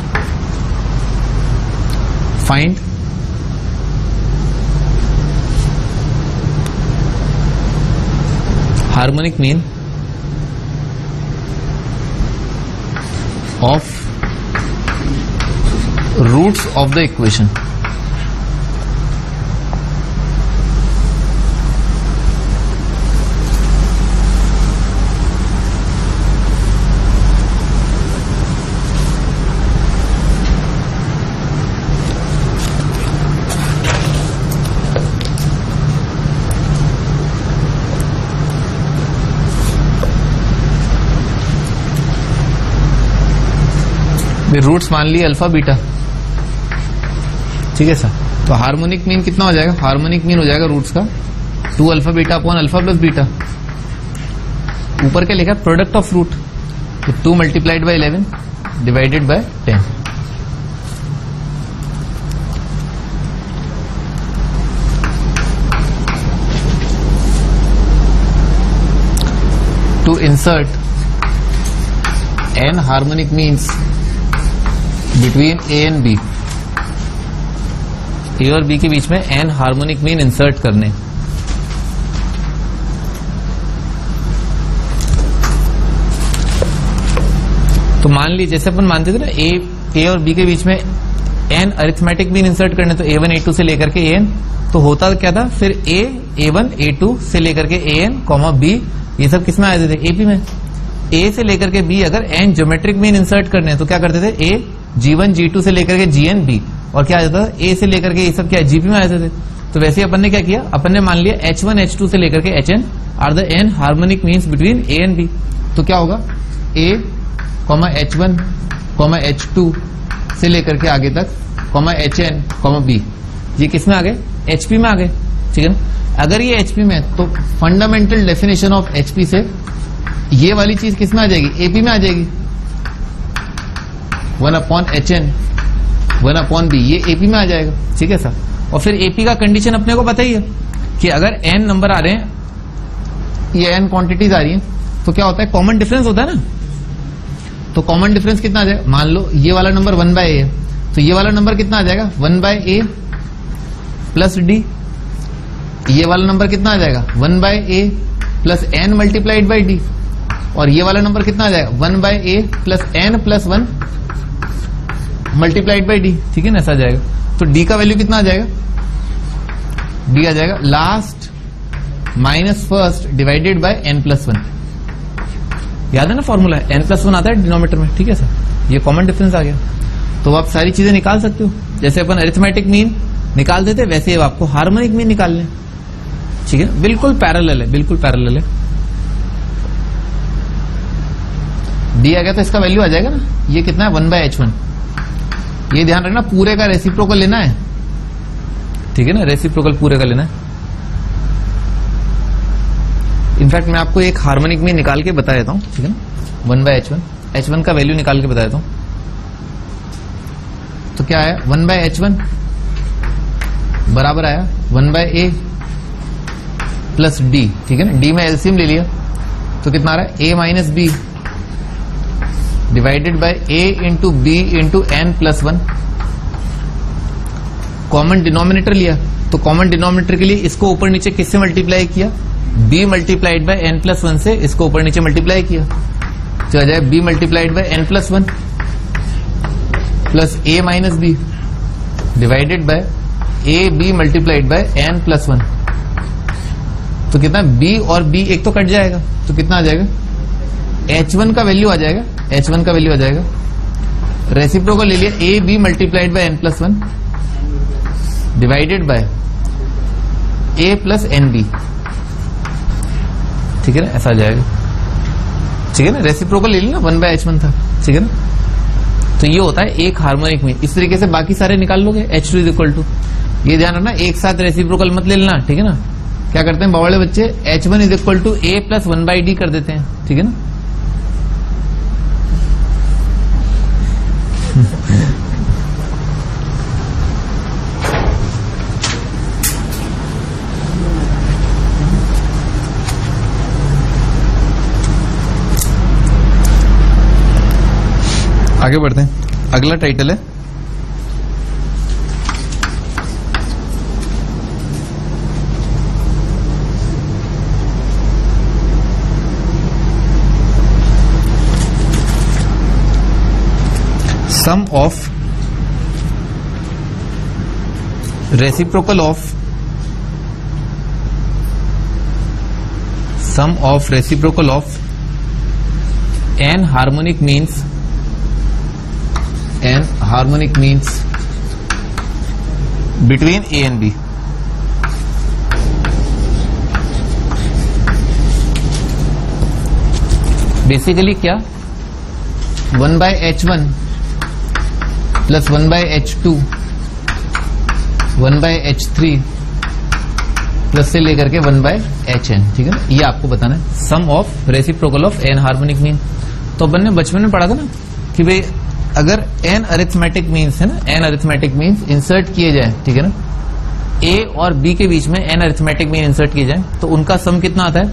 find harmonic mean of roots of the equation। Roots मान लिए अल्फा बीटा, ठीक है सर। तो हार्मोनिक मीन कितना हो जाएगा, हार्मोनिक मीन हो जाएगा रूट्स का 2 alpha beta upon alpha plus beta. ऊपर क्या लिखा है, प्रोडक्ट ऑफ रूट, तो 2 × 11 divided by 10। To insert n harmonic means between A and B, A और B के बीच में n हार्मोनिक मीन इंसर्ट करने। तो मान लीजिए जैसे अपन मानते थे ना, A और B के बीच में n अरिथमेटिक मीन इंसर्ट करने, तो A1 A2 से लेकर के AN, तो होता क्या था फिर A1 A2 से लेकर के AN, B, ये सब किस में आए थे, AP में। A से लेकर के B अगर n ज्योमेट्रिक मीन इंसर्ट करने तो क्या करते थे, A G1 G2 से लेकर के GN B, और क्या आ जाता था, A से लेकर के ये सब क्या GP में आ जाते थे। तो वैसे ही अपन ने क्या किया, अपन ने मान लिया H1 H2 से लेकर के HN are the n harmonic means between A and B। तो क्या होगा, A, H1, H2 से लेकर के आगे तक, HN, B, ये किस में आ गए, HP में आ गए, ठीक है ना। अगर ये HP में है तो फंडामेंटल डेफिनेशन ऑफ HP से ये वाली चीज किस में आ जाएगी, AP में आ जाएगी, 1/HN 1/B, ये AP में आ जाएगा, ठीक है सर। और फिर AP का कंडीशन अपने को पता ही है कि अगर n नंबर आ रहे हैं, ये n क्वांटिटीज आ रही हैं, तो क्या होता है, कॉमन डिफरेंस होता है ना। तो कॉमन डिफरेंस कितना आ जाएगा, मान लो ये वाला नंबर 1/A है, तो ये वाला नंबर कितना आ जाएगा, 1/A प्लस D। ये वाला नंबर कितना आ जाएगा, 1/A plus n multiplied by D। और ये वाला नंबर कितना आ जाएगा, 1/A plus n plus 1 multiplied by D, ठीक है ना, ऐसा जाएगा। तो D का वैल्यू कितना आ जाएगा, D आ जाएगा last minus first divided by n plus 1। याद है ना फॉर्मूला, n प्लस 1 आता है डिनोमिनेटर में, ठीक है सर। ये कॉमन डिफरेंस आ गया। तो आप सारी चीजें निकाल सकते हो, जैसे अपन अरिथमेटिक मीन निकाल देते वैसे ही आपको हार्मोनिक मीन निकाल लें, ठीक है, बिल्कुल पैरेलल है, बिल्कुल पैरेलल है। D आ गया तो इसका वैल्यू आ जाएगा ना, ये कितना है, 1/H1। ये ध्यान रखना, पूरे का रेसिप्रोकल लेना है, ठीक है ना, रेसिप्रोकल पूरे का लेना है। इनफैक्ट मैं आपको एक हार्मोनिक मीन निकाल के बता देता हूं, ठीक है ना, 1/H1, H1 का वैल्यू निकाल के बता देता हूं। तो क्या आया 1/h1 बराबर आया 1/a प्लस डी, ठीक है ना, डी में एलसीएम ले लिया तो कितना आ रहा है a minus B divided by a into B into N plus 1। Common denominator लिया तो कॉमन डिनोमिनेटर के लिए इसको ऊपर नीचे किससे मल्टीप्लाई किया, b multiplied by n plus 1 से इसको ऊपर नीचे मल्टीप्लाई किया तो आ जाए b multiplied by n plus 1 plus a minus B divided by a b multiplied by n plus 1। तो कितना b और b एक तो कट जाएगा तो कितना आ जाएगा h1 का वैल्यू आ जाएगा, h1 का वैल्यू आ जाएगा। रेसिप्रोकल ले लिया a b multiplied by n plus 1 divided by a plus N B, ठीक है ना, ऐसा आ जाएगा, ठीक है ना। रेसिप्रोकल ले लिया 1/h1 था, ठीक है ना। तो ये होता है एक हार्मोनिक मीन। इस तरीके से बाकी सारे निकाल लोगे h2 इज इक्वल टू, ये ध्यान रखना एक साथ रेसिप्रोकल मत ले लेना, ठीक है ना। क्या करते हैं बवाले बच्चे, h1 is equal to a plus 1/d कर देते हैं, ठीक है ना। आगे बढ़ते हैं, अगला टाइटल है sum of reciprocal of an harmonic means between A and B। Basically क्या 1/h1 plus 1/h2 1/h3 plus से लेकर के 1/hn, ठीक है ना। ये आपको बताना है sum of reciprocal of an harmonic mean. तो अपन ने बचपन में पढ़ा था ना कि भाई अगर n अरिथमेटिक मीन्स है ना, n अरिथमेटिक मीन्स इंसर्ट किए जाए, ठीक है ना, a और b के बीच में n अरिथमेटिक मीन इंसर्ट किए जाए तो उनका सम कितना आता है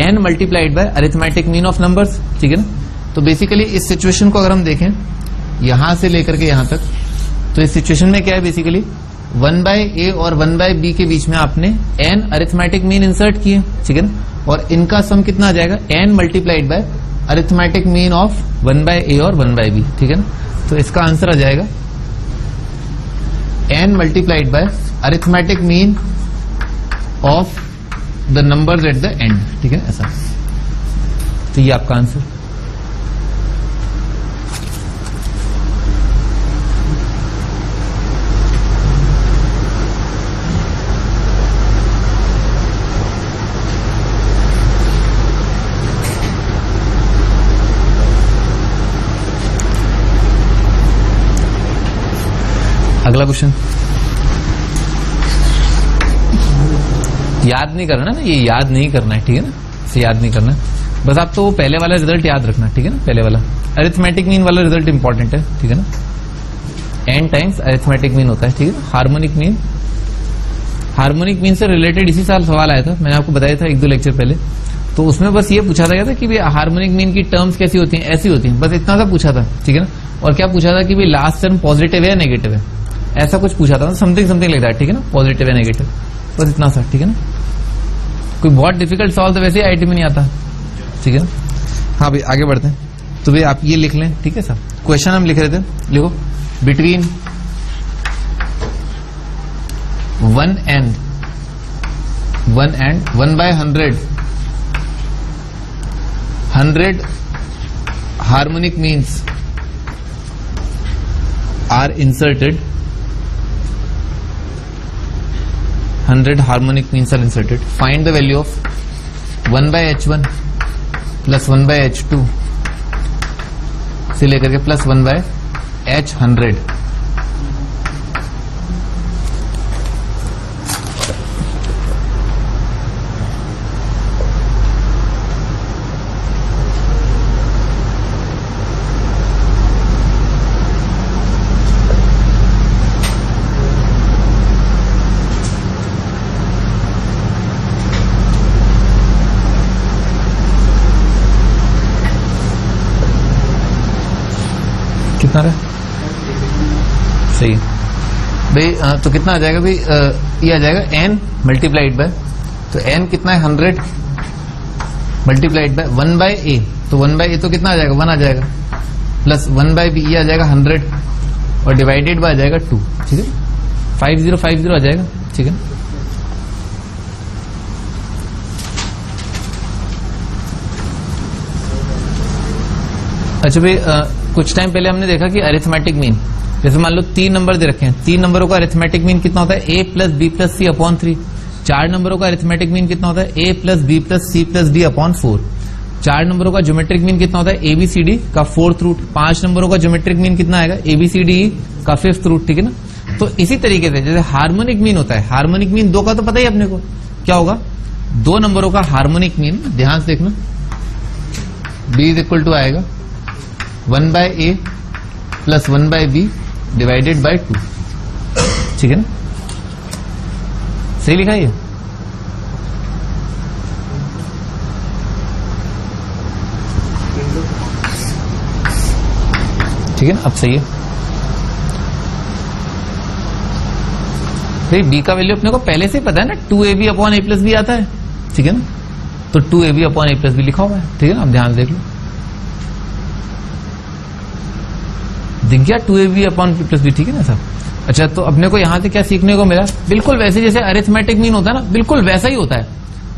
n multiplied by arithmetic mean of numbers, ठीक है ना। तो बेसिकली इस सिचुएशन को अगर हम देखें यहां से लेकर के यहां तक, तो इस सिचुएशन में क्या है बेसिकली 1/a और 1/b के बीच में आपने n अरिथमेटिक मीन इंसर्ट किए, ठीक है ना, और इनका सम कितना आ जाएगा n multiplied by arithmetic mean of 1/a और 1/b, ठीक है ना। तो इसका आंसर आ जाएगा n multiplied by arithmetic mean of the numbers at the end, ठीक है ना, ऐसा। तो ये आपका आंसर। अगला क्वेश्चन याद नहीं करना ना, ये याद नहीं करना है, ठीक है ना, इसे याद नहीं करना है। बस आप तो पहले वाला रिजल्ट याद रखना, ठीक है ना, पहले वाला अरिथमेटिक मीन वाला रिजल्ट इंपॉर्टेंट है, ठीक है ना। n टाइम्स अरिथमेटिक मीन होता है, ठीक है ना। हार्मोनिक मीन से रिलेटेड इसी साल सवाल आया था, मैंने आपको बताया था 1-2 लेक्चर पहले। तो उसमें बस ये पूछा था कि हार्मोनिक मीन की टर्म्स कैसी होती हैं, ऐसी होती हैं, बस इतना सा पूछा था, ठीक है ना। और क्या पूछा था कि भाई लास्ट टर्म पॉजिटिव है या नेगेटिव है, ऐसा कुछ पूछा था, समथिंग लाइक दैट, ठीक है ना, पॉजिटिव या नेगेटिव, बस इतना सा, ठीक है ना। कोई बहुत डिफिकल्ट सवाल तो वैसे आईटी में नहीं आता, ठीक है ना। हाँ भाई आगे बढ़ते हैं। तो भाई आप ये लिख लें, ठीक है सर। क्वेश्चन हम लिख रहे थे, लिखो between 1 and 1/100 100 harmonic means are inserted. 100 harmonic means are inserted. Find the value of 1/h1 plus 1/h2 से लेकर के प्लस 1/h100। कितना रहा? सही भाई। तो कितना आ जाएगा भाई? ये आ जाएगा n मल्टीप्लाइड बाय, तो n कितना है 100 मल्टीप्लाइड बाय 1 बाय a, तो 1 बाय a तो कितना आ जाएगा 1 आ जाएगा, प्लस 1 बाय b ये आ जाएगा 100 और डिवाइडेड बाय आ जाएगा 2, ठीक है 5050 आ जाएगा, ठीक है। अच्छा भाई कुछ टाइम पहले हमने देखा कि अरिथमेटिक मीन, जैसे मान लो 3 नंबर दे रखे हैं, 3 नंबरों का अरिथमेटिक मीन कितना होता है a plus B plus C upon 3। 4 नंबरों का अरिथमेटिक मीन कितना होता है a plus B plus C plus D upon 4। 4 नंबरों का ज्योमेट्रिक मीन कितना होता है ए बी सी डी का 4th रूट। 5 नंबरों का ज्योमेट्रिक मीन कितना आएगा ए बी सी डी का 5th रूट, ठीक है ना। तो इसी तरीके से जैसे हार्मोनिक मीन होता है, हार्मोनिक मीन 2 का तो पता ही अपने को क्या होगा, 2 नंबरों का हार्मोनिक मीन, ध्यान से देखना, b इज इक्वल टू आएगा 1 by a plus 1 by b divided by 2, ठीक है ना। सही लिखा है ये? ठीक है ना, अब सही है भाई। b का वैल्यू अपने को पहले से ही पता है ना, 2ab upon a plus B आता है, ठीक है ना। तो 2ab upon a plus B लिखा हुआ है, ठीक है ना। अब ध्यान देख लो, दिख गया 2ab upon b plus B, ठीक है ना साहब। अच्छा तो अपने को यहां से क्या सीखने को मिला, बिल्कुल वैसे जैसे अरिथमेटिक मीन होता है ना, बिल्कुल वैसा ही होता है।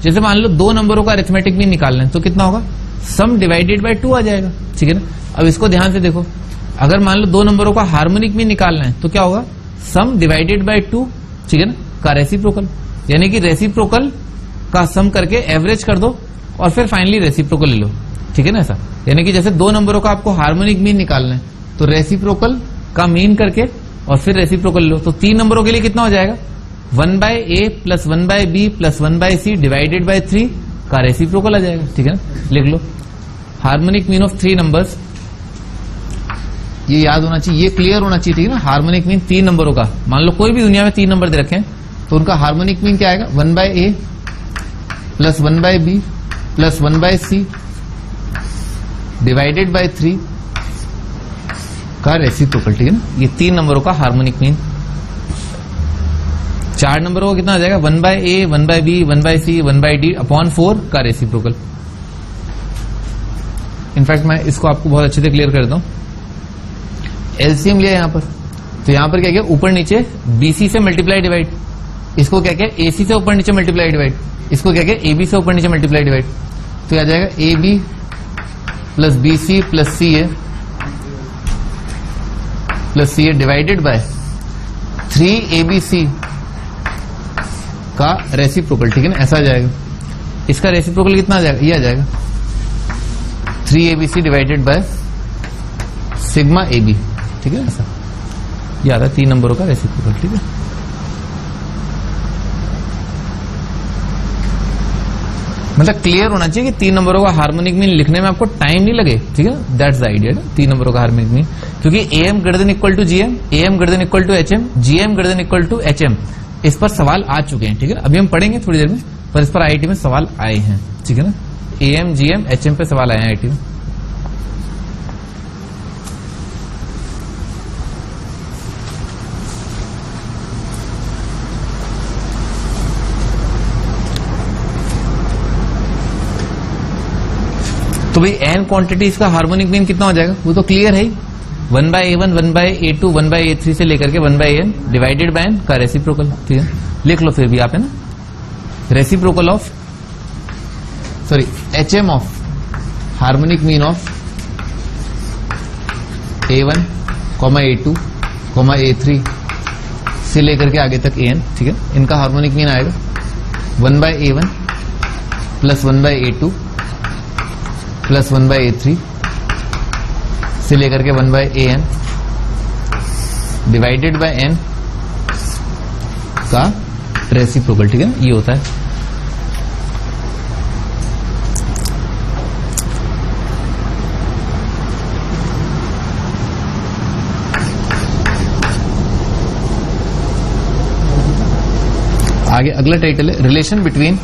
जैसे मान लो 2 नंबरों का अरिथमेटिक मीन निकालना है तो कितना होगा, सम डिवाइडेड बाय 2 आ जाएगा, ठीक है ना। अब इसको ध्यान से देखो, अगर मान लो 2 नंबरों का हार्मोनिक मीन निकालना है तो क्या होगा, सम डिवाइडेड बाय 2, ठीक है ना, का रेसिप्रोकल, यानी कि रेसिप्रोकल का सम करके एवरेज कर दो और फिर फाइनली रेसिप्रोकल ले लो, ठीक है ना ऐसा। यानी कि जैसे 2 नंबरों का आपको हार्मोनिक मीन निकालना है तो रेसिप्रोकल का मीन करके और फिर रेसिप्रोकल लो। तो 3 नंबरों के लिए कितना हो जाएगा, 1 by a plus 1 by b plus 1 by c divided by 3 का रेसिप्रोकल आ जाएगा, ठीक है ना। लिख लो हार्मोनिक मीन ऑफ 3 नंबर्स, ये याद होना चाहिए, ये क्लियर होना चाहिए, ठीक है ना। हार्मोनिक मीन 3 नंबरों का, मान लो कोई भी दुनिया में 3 नंबर दे रखे हैं तो उनका हार्मोनिक मीन क्या आएगा, 1 by a plus 1 by b plus 1 by c divided by 3 का रेसिप्रोकल, ठीक है ना। ये 3 नंबरों का हार्मोनिक मीन। 4 नंबरों का कितना आ जाएगा, 1 by a 1 by b 1 by c 1 by d upon 4 का रेसिप्रोकल। इनफैक्ट मैं इसको आपको बहुत अच्छे से क्लियर कर देता हूं। एलसीएम लिया यहां पर, तो यहां पर क्या किया, ऊपर नीचे बीसी से मल्टीप्लाई डिवाइड, इसको क्या किया एसी से ऊपर नीचे मल्टीप्लाई डिवाइड, इसको क्या किया एबी से ऊपर नीचे मल्टीप्लाई डिवाइड। तो आ जाएगा A B plus B C plus C A plus C A divided by 3abc का रेसिप्रोकल, ठीक है ना, ऐसा आ जाएगा। इसका रेसिप्रोकल कितना आ जाएगा, ये आ जाएगा 3abc divided by sigma ab, ठीक है ऐसा। ये आता है 3 नंबरों का रेसिप्रोकल, ठीक है। मतलब क्लियर होना चाहिए कि 3 नंबरों का हार्मोनिक मीन लिखने में आपको टाइम नहीं लगे, ठीक है, दैट्स द आइडिया। 3 नंबरों का हार्मोनिक मीन, क्योंकि M greater than equal to GM, M greater than equal to HM, GM greater than equal to HM, इस पर सवाल आ चुके हैं, ठीक है। अभी हम पढ़ेंगे थोड़ी देर में, पर इस पर आईआईटी में सवाल आए हैं, ठीक है ना। एम जीएम एचएम पे सवाल आए हैं आईआईटी में। तो भाई एन क्वांटिटीज का हार्मोनिक मीन कितना हो जाएगा, वो तो क्लियर है ही, 1 by a1 1 by a2 1 by a3 से लेकर के 1 by n divided by n का रेसिप्रोकल, ठीक है। लिख लो फिर भी आप, है ना, reciprocal of sorry HM of harmonic mean of a1 a2 a3 से लेकर के आगे तक an, ठीक है। इनका हार्मोनिक मीन आएगा 1 by a1 plus 1 by a2 plus 1 by a3 से लेकर के 1 by an divided by n का रेसिप्रोकल, ठीक है ना, ये होता है। आगे अगला टाइटल है relation between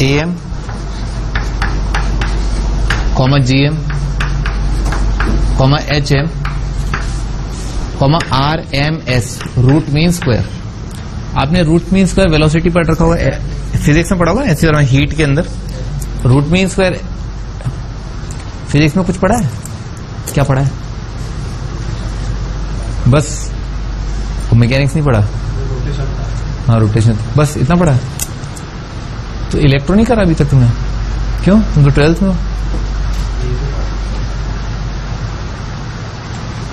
AM comma GM comma HM comma RMS, root mean square. आपने रूट मीन स्क्वायर वेलोसिटी पढ़ रखा हुआ है, फिजिक्स में पढ़ा होगा ऐसे और हीट के अंदर। रूट मीन स्क्वायर फिजिक्स में कुछ पढ़ा है? क्या पढ़ा है? बस मैकेनिक्स नहीं पढ़ा? हाँ रोटेशन, बस इतना पढ़ा है। तो इलेक्ट्रो नहीं करा अभी तक तुमने? क्यों? तुम तो 12th में हो।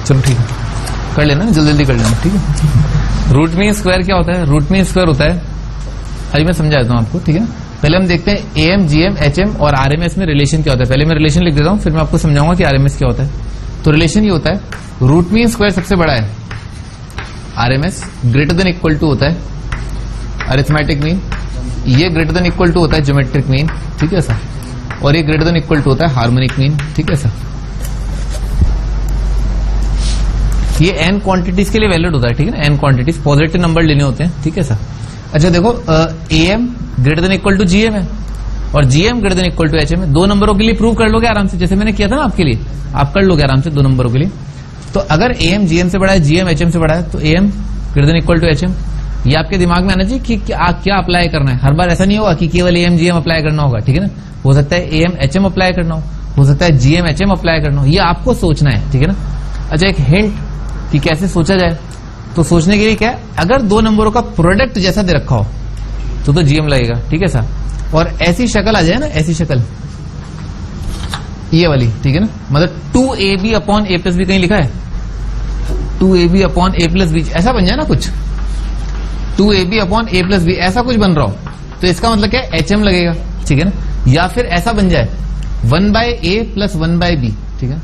चलो ठीक है, कर लेना, जल्दी जल्दी कर लेना, ठीक है। रूट मीन स्क्वायर क्या होता है? रूट मीन स्क्वायर होता है, अभी मैं समझा देता हूं आपको, ठीक है। पहले हम देखते हैं AM, GM, HM और RMS में रिलेशन क्या होता है। पहले मैं रिलेशन लिख देता हूं, फिर मैं आपको समझाऊंगा कि RMS क्या होता है। तो रिलेशन ये होता है, रूट मीन स्क्वायर सबसे बड़ा है, RMS greater than equal to होता है अरिथमेटिक मीन, ये ग्रेटर देन इक्वल टू होता है ज्योमेट्रिक मीन, ठीक है सर, और ये ग्रेटर देन इक्वल टू होता है हार्मोनिक मीन, ठीक है सर। ये n क्वांटिटीज के लिए वैलिड होता है, ठीक है ना। n क्वांटिटीज पॉजिटिव नंबर लेने होते हैं, ठीक है सर। अच्छा देखो, AM greater than equal to GM है और GM greater than equal to HM है। दो नंबरों के लिए प्रूव कर लोगे आराम से, जैसे मैंने किया था ना आपके लिए, आप कर लोगे आराम से दो नंबरों के लिए। तो अगर AM GM से बड़ा है, GM HM से बड़ा है, तो AM greater than equal to HM। ये आपके दिमाग में आना चाहिए कि क्या अप्लाई करना है। हर बार ऐसा नहीं होगा कि केवल AM GM अप्लाई करना होगा, ठीक है ना। हो सकता है AM HM अप्लाई करना हो सकता है GM HM अप्लाई करना हो, ये आपको सोचना है, ठीक है ना। अच्छा एक हिंट कि कैसे सोचा जाए, तो सोचने के लिए क्या है, अगर दो नंबरों का प्रोडक्ट जैसा दे रखा हो तो GM लगेगा, ठीक है सर। और ऐसी शक्ल आ जाए ना, ऐसी शक्ल ये वाली, ठीक है ना, मतलब 2AB upon A plus B कहीं लिखा है, 2AB upon A plus B, ऐसा बन जाए ना कुछ, 2AB upon A plus B ऐसा कुछ बन रहा हो, तो इसका मतलब क्या है, HM लगेगा, ठीक है ना। या फिर ऐसा बन जाए 1/A प्लस 1/B, ठीक है,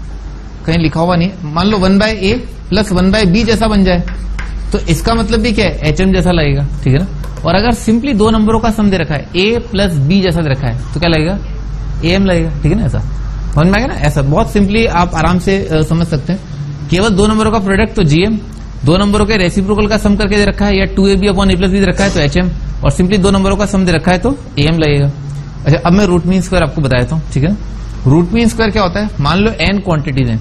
कहीं लिखा हुआ नहीं, मान लो 1/A प्लस 1/B जैसा बन जाए, तो इसका मतलब भी क्या है, HM जैसा लगेगा, ठीक है ना। और अगर सिंपली दो नंबरों का सम दे रखा है, A प्लस B जैसा दे रखा है, तो क्या लगेगा, AM लगेगा, ठीक है ना। ऐसा समझ में आ गया ना, ऐसा बहुत सिंपली आप आराम से समझ सकते हैं। केवल दो नंबरों का प्रोडक्ट तो GM, दो नंबरों के रेसिप्रोकल का सम करके दे रखा है, या 2AB upon A plus b दे रखा है तो HM, और सिंपली दो नंबरों का सम दे रखा है तो AM लगेगा। अच्छा अब मैं रूट मीन स्क्वायर आपको बता देता हूँ, ठीक है। रूट मीन स्क्वायर क्या होता है, मान लो n क्वांटिटीज हैं,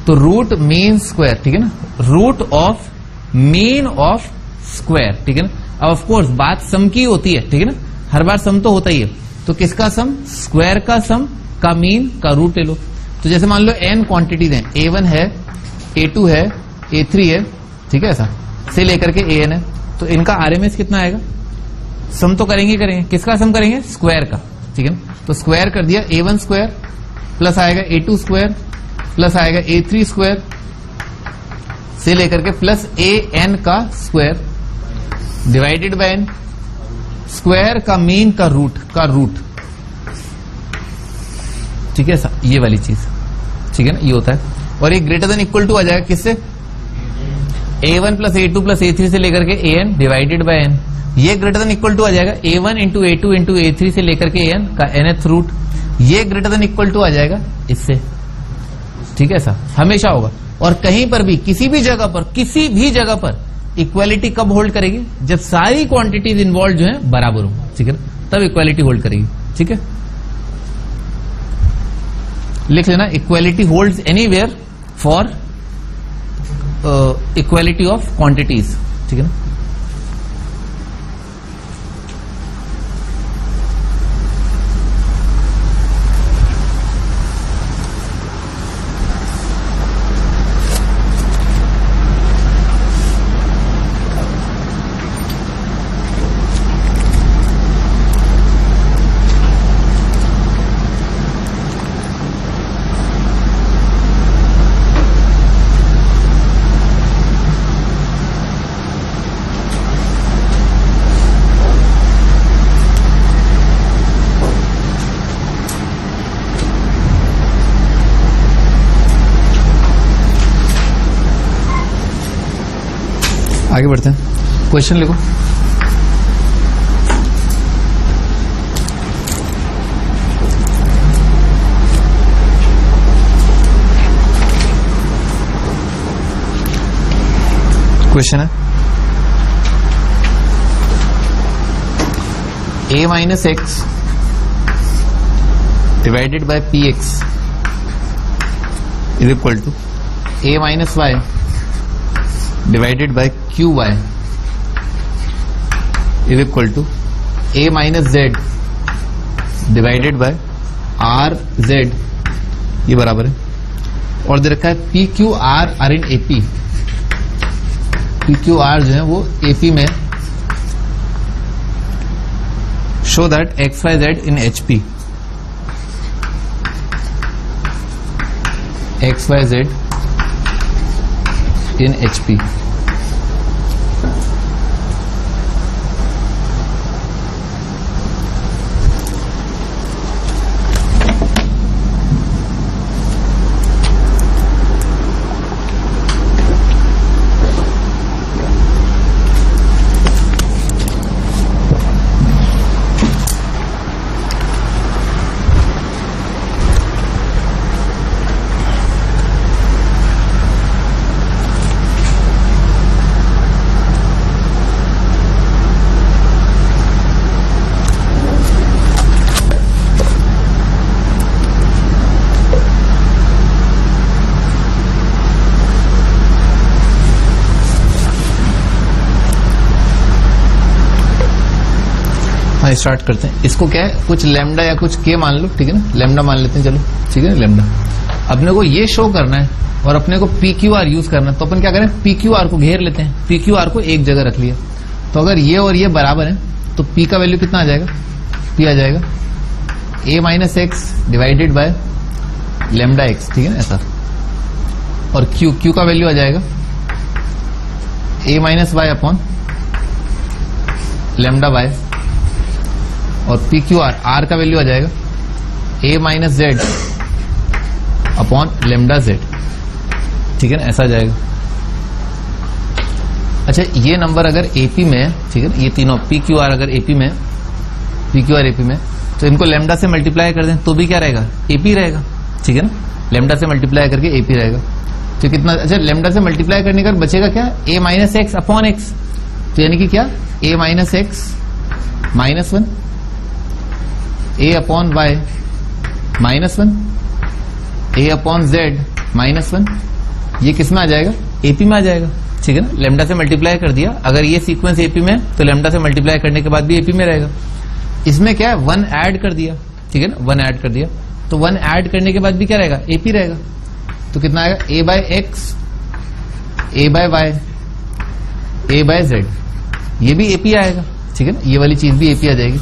तो रूट मीन स्क्वायर, ठीक है ना, root of mean of square, ठीक है ना। अब ऑफ कोर्स बात सम की होती है, ठीक है ना, हर बार सम तो होता ही है, तो किसका सम, स्क्वायर का सम का मीन का रूट ले लो। तो जैसे मान लो n क्वांटिटीज हैं, A1 है, A2 है, A3 है, ठीक है, ऐसा से लेकर के AN है, तो इनका RMS कितना आएगा, सम तो करेंगे, किसका सम करेंगे, स्क्वायर का, ठीक है। तो स्क्वायर कर दिया, A1 स्क्वायर प्लस आएगा A2 स्क्वायर प्लस आएगा A3 स्क्वायर से लेकर के प्लस AN का square divided by n, square का मीन का रूट, ठीक है, ये वाली चीज, ठीक है ना, ये होता है। और ये ग्रेटर देन इक्वल टू आ जाएगा किससे, A1 plus A2 plus A3 से लेकर के AN डिवाइडेड बाय n। ये ग्रेटर देन इक्वल टू आ जाएगा A1 into A2 into A3 से लेकर के AN का nth रूट, ये ग्रेटर देन इक्वल टू आ जाएगा इससे, ठीक है सर, हमेशा होगा। और कहीं पर भी किसी भी जगह पर इक्वालिटी कब होल्ड करेगी, जब सारी क्वांटिटीज इन्वॉल्व जो है बराबर हो, ठीक है ना, तब इक्वालिटी होल्ड करेगी, ठीक है। लिख लेना, equality holds anywhere for equality of quantities, ठीक है ना। आगे बढ़ते हैं, क्वेश्चन लिखो। क्वेश्चन है a minus X divided by px is equal to a minus Y divided by Q Y is equal to a minus Z divided by R Z, ये बराबर है। और दे रखा है P Q R in AP, P Q R जो है वो एपी में, show that X Y Z in HP, X Y Z in HP. Start करते हैं। इसको क्या है, कुछ लेमडा या कुछ के मान लो, ठीक है ना, लेमडा मान लेते हैं, चलो ठीक है ना, लेमडा। अपने को ये शो करना है और अपने को पी क्यू आर यूज करना है, तो अपन क्या करें, पी क्यू आर को घेर लेते हैं, पी क्यू आर को एक जगह रख लिया। तो अगर ये और ये बराबर है तो पी का वैल्यू कितना आ जाएगा, पी आ जाएगा a minus X divided by lambda x, ठीक है ना ऐसा। और क्यू का वैल्यू आ जाएगा a minus Y upon lambda Y. और पी क्यू आर का वैल्यू आ जाएगा a minus Z upon lambda Z, ठीक है ना, ऐसा आ जाएगा। अच्छा, ये नंबर अगर एपी में है, ठीक है ना, ये तीनों पी क्यू आर अगर एपी में, पी क्यू आर एपी में, तो इनको लेमडा से मल्टीप्लाई कर दें तो भी क्या रहेगा, एपी रहेगा, ठीक है ना। लेमडा से मल्टीप्लाई करके एपी रहेगा, तो कितना, अच्छा लेमडा से मल्टीप्लाई करने का बचेगा क्या, a minus X upon X, तो यानी कि क्या, a minus X minus 1, a upon Y minus 1, a upon Z minus 1, ये किस में आ जाएगा, एपी में आ जाएगा, ठीक है ना। लेमडा से मल्टीप्लाई कर दिया, अगर ये सीक्वेंस एपी में तो लेमडा से मल्टीप्लाई करने के बाद भी एपी में रहेगा। इसमें क्या है, 1 ऐड कर दिया, ठीक है ना, 1 ऐड कर दिया, तो 1 ऐड करने के बाद भी क्या रहेगा, एपी रहेगा। तो कितना आएगा, a by X, a by Y, a by Z, ये भी एपी आएगा, ठीक है ना, ये वाली चीज भी एपी आ जाएगी।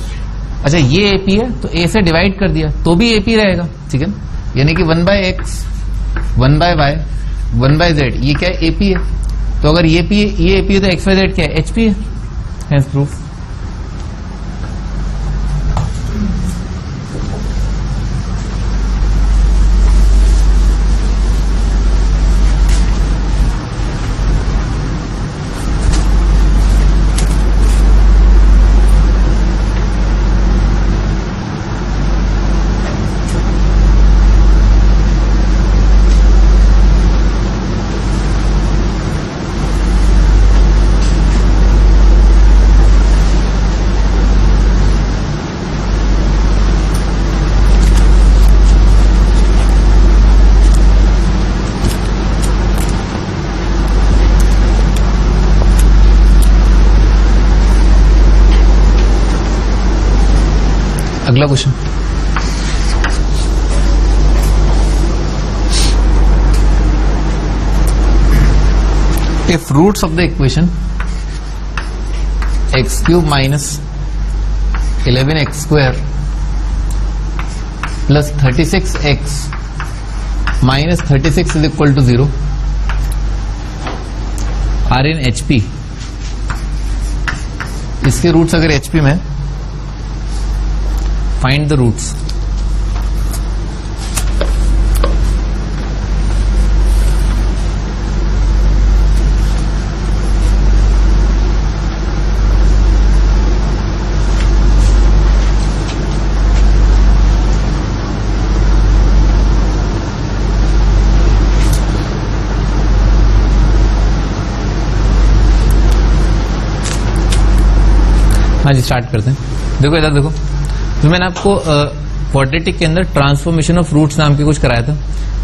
अच्छा, ये एपी है तो a से डिवाइड कर दिया तो भी एपी रहेगा, ठीक है ना, यानी कि 1 by X, 1 by Y, 1 by Z, ये क्या है, एपी है। तो अगर ये एपी है तो एक्स वाई जेड क्या है, एचपी है, हेंस प्रूफ। अगला question, if roots of the equation X cube minus 11x square plus 36x minus 36 is equal to 0 are in HP, इसके रूट्स अगर एचपी में, फाइंड द रूट्स। हाँ जी, start करते हैं। देखो इधर देखो, तो मैंने आपको क्वाड्रेटिक के अंदर ट्रांसफॉर्मेशन ऑफ रूट्स नाम के कुछ कराया था।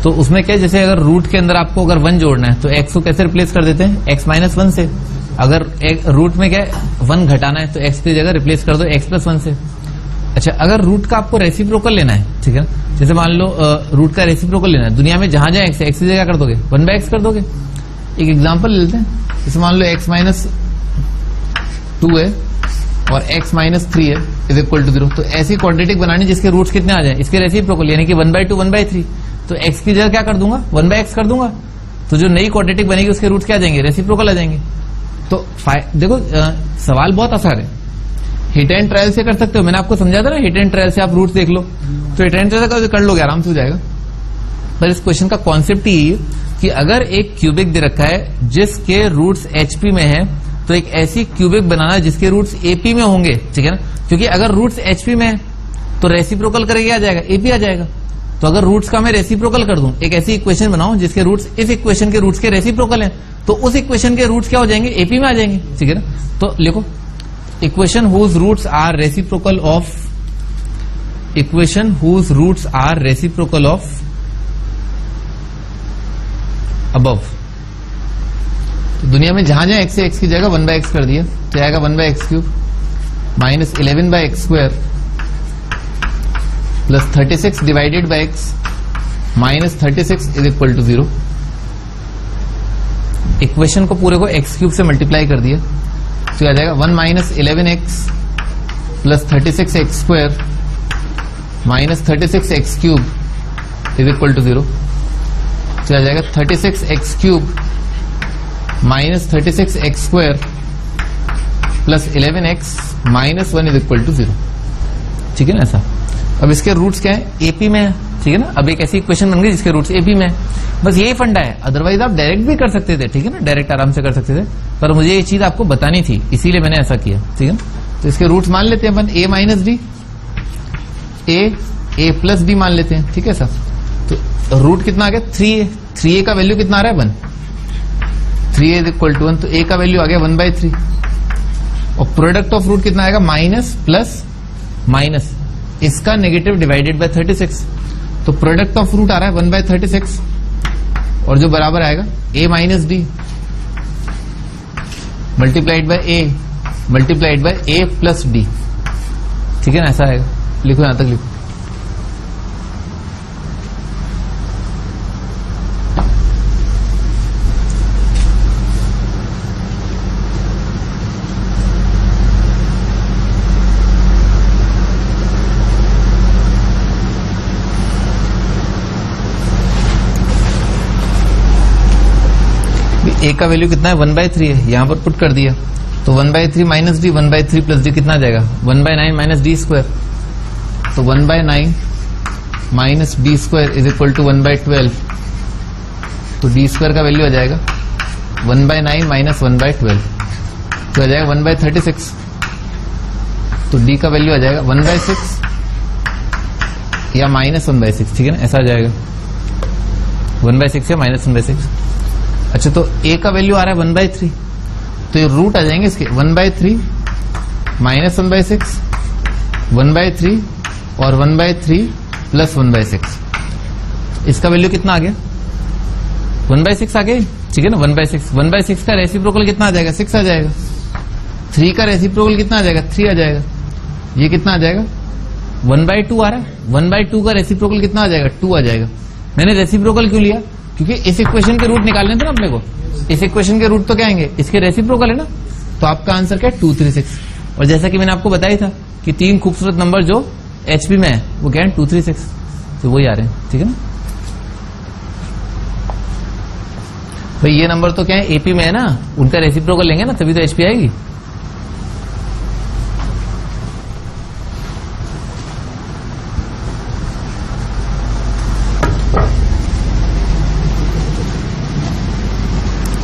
तो उसमें क्या है, जैसे अगर रूट के अंदर आपको अगर 1 जोड़ना है तो x को कैसे रिप्लेस कर देते हैं, x माइनस 1 से। अगर एक रूट में क्या है 1 घटाना है तो x की जगह रिप्लेस कर दो x प्लस 1 से। अच्छा, अगर रूट का आपको रेसिप्रोकल लेना है, ठीक है ना, जैसे मान लो रूट का रेसिप्रोकल लेना है, दुनिया में जहां जहां x है x की जगह कर दोगे 1/x कर दोगे। एक एग्जांपल ले लेते हैं, जैसे मान लो x माइनस 2 है और x माइनस 3 है इज इक्वल टू 0। तो ऐसी क्वाड्रेटिक बनानी जिसके रूट्स कितने आ जाए, इसके रेसिप्रोकल, यानी कि 1/2 1/3। तो x की जगह क्या कर दूंगा, 1/x कर दूंगा। तो जो नई क्वाड्रेटिक बनेगी उसके रूट्स क्या आ जाएंगे, रेसिप्रोकल आ जाएंगे। तो देखो सवाल बहुत आसान है, हिट एंड ट्रायल से कर सकते हो। मैंने आपको समझा था ना, हिट एंड ट्रायल से आप रूट्स देख लो, तो हिट एंड ट्रायल से कर लोगे, आराम से हो जाएगा। पर इस क्वेश्चन का कॉन्सेप्ट ही है कि अगर एक क्यूबिक दे रखा है जिसके रूट्स एचपी में है, तो एक ऐसी क्यूबिक बनाना जिसके रूट्स एपी में होंगे, ठीक है ना, क्योंकि अगर रूट्स एचपी में है तो रेसिप्रोकल करके आ जाएगा, एपी आ जाएगा। तो अगर रूट्स का मैं रेसिप्रोकल कर दूं, एक ऐसी इक्वेशन बनाऊं जिसके रूट्स इस इक्वेशन के रूट्स के रेसिप्रोकल हैं, तो उस इक्वेशन के रूट्स क्या हो जाएंगे, एपी में आ जाएंगे, ठीक है ना। तो लिखो, equation whose roots are reciprocal of, equation whose roots are reciprocal of above. तो दुनिया में जहां जहां x से x की जगह 1/x कर दिया तो आएगा 1/x³ minus 11/x² plus 36 divided by x minus 36 is equal to 0। Equation को पूरे को x³ से मल्टीप्लाई कर दिया तो आ जाएगा 1 minus 11x plus 36x² minus 36x³ is equal to 0। तो आ जाएगा 36x³ minus 36x² plus 11x minus 1 is equal to 0, ठीक है ना। ऐसा अब इसके रूट्स क्या है, एपी में है, ठीक है ना। अब एक ऐसी इक्वेशन बन गई जिसके रूट्स एपी में है, बस यही फंडा है। अदरवाइज आप डायरेक्ट भी कर सकते थे, ठीक है ना, डायरेक्ट आराम से कर सकते थे, पर मुझे ये चीज आपको बतानी थी इसीलिए मैंने ऐसा किया, ठीक है ना। तो इसके रूट्स मान लेते हैं अपन, a minus D, a plus D मान लेते हैं, ठीक है सर। तो रूट कितना आ गया, 3a, 3a का वैल्यू कितना आ रहा है 1, 3a इज इक्वल टू 1, तो a का वैल्यू आ गया 1/3। और प्रोडक्ट ऑफ रूट कितना आएगा, माइनस प्लस माइनस, इसका नेगेटिव डिवाइडेड बाय 36। तो प्रोडक्ट ऑफ रूट आ रहा है 1/36 और जो बराबर आएगा a minus D multiplied by a multiplied by a plus D, ठीक है ना। ऐसा आएगा, लिखो यहां तक लिखो। a का वैल्यू कितना है 1/3 है, यहां पर पुट कर दिया तो 1/3 माइनस डी 1/3 प्लस डी कितना आ जाएगा 1/9 माइनस डी स्क्वायर। तो 1/9 minus D square is equal to 1/12। तो डी स्क्वायर का वैल्यू आ जाएगा 1/9 माइनस 1/12 तो आ जाएगा 1/36। तो डी का वैल्यू आ जाएगा 1/6 या माइनस 1/6, ठीक है ना। ऐसा आ जाएगा 1/6 या माइनस 1/6। अच्छा, तो a का वैल्यू आ रहा है 1/3, तो ये रूट आ जाएंगे इसके 1/3 माइनस 1/6, 1/3 और 1/3 प्लस 1/6। इसका वैल्यू कितना आ गया 1/6 आ गया, ठीक है ना। 1/6 का रेसिप्रोकल कितना आ जाएगा 6 आ जाएगा। 3 का रेसिप्रोकल कितना आ जाएगा 3 आ जाएगा। ये कितना आ जाएगा 1/2 आ रहा है, 1/2 का रेसिप्रोकल कितना आ जाएगा 2 आ जाएगा। मैंने रेसिप्रोकल क्यों लिया, क्योंकि इस इक्वेशन के रूट निकालने थे ना अपने को। इस इक्वेशन के रूट तो क्या आएंगे, इसके रेसिप्रोकल है ना। तो आपका आंसर क्या है 236। और जैसा कि मैंने आपको बताया था कि 3 खूबसूरत नंबर जो एचपी में है वो क्या है 236, तो वही आ रहे हैं, ठीक है ना भाई। ये नंबर तो क्या है एपी में है ना, उनका रेसिप्रोकल लेंगे ना तभी तो एचपी आएगी।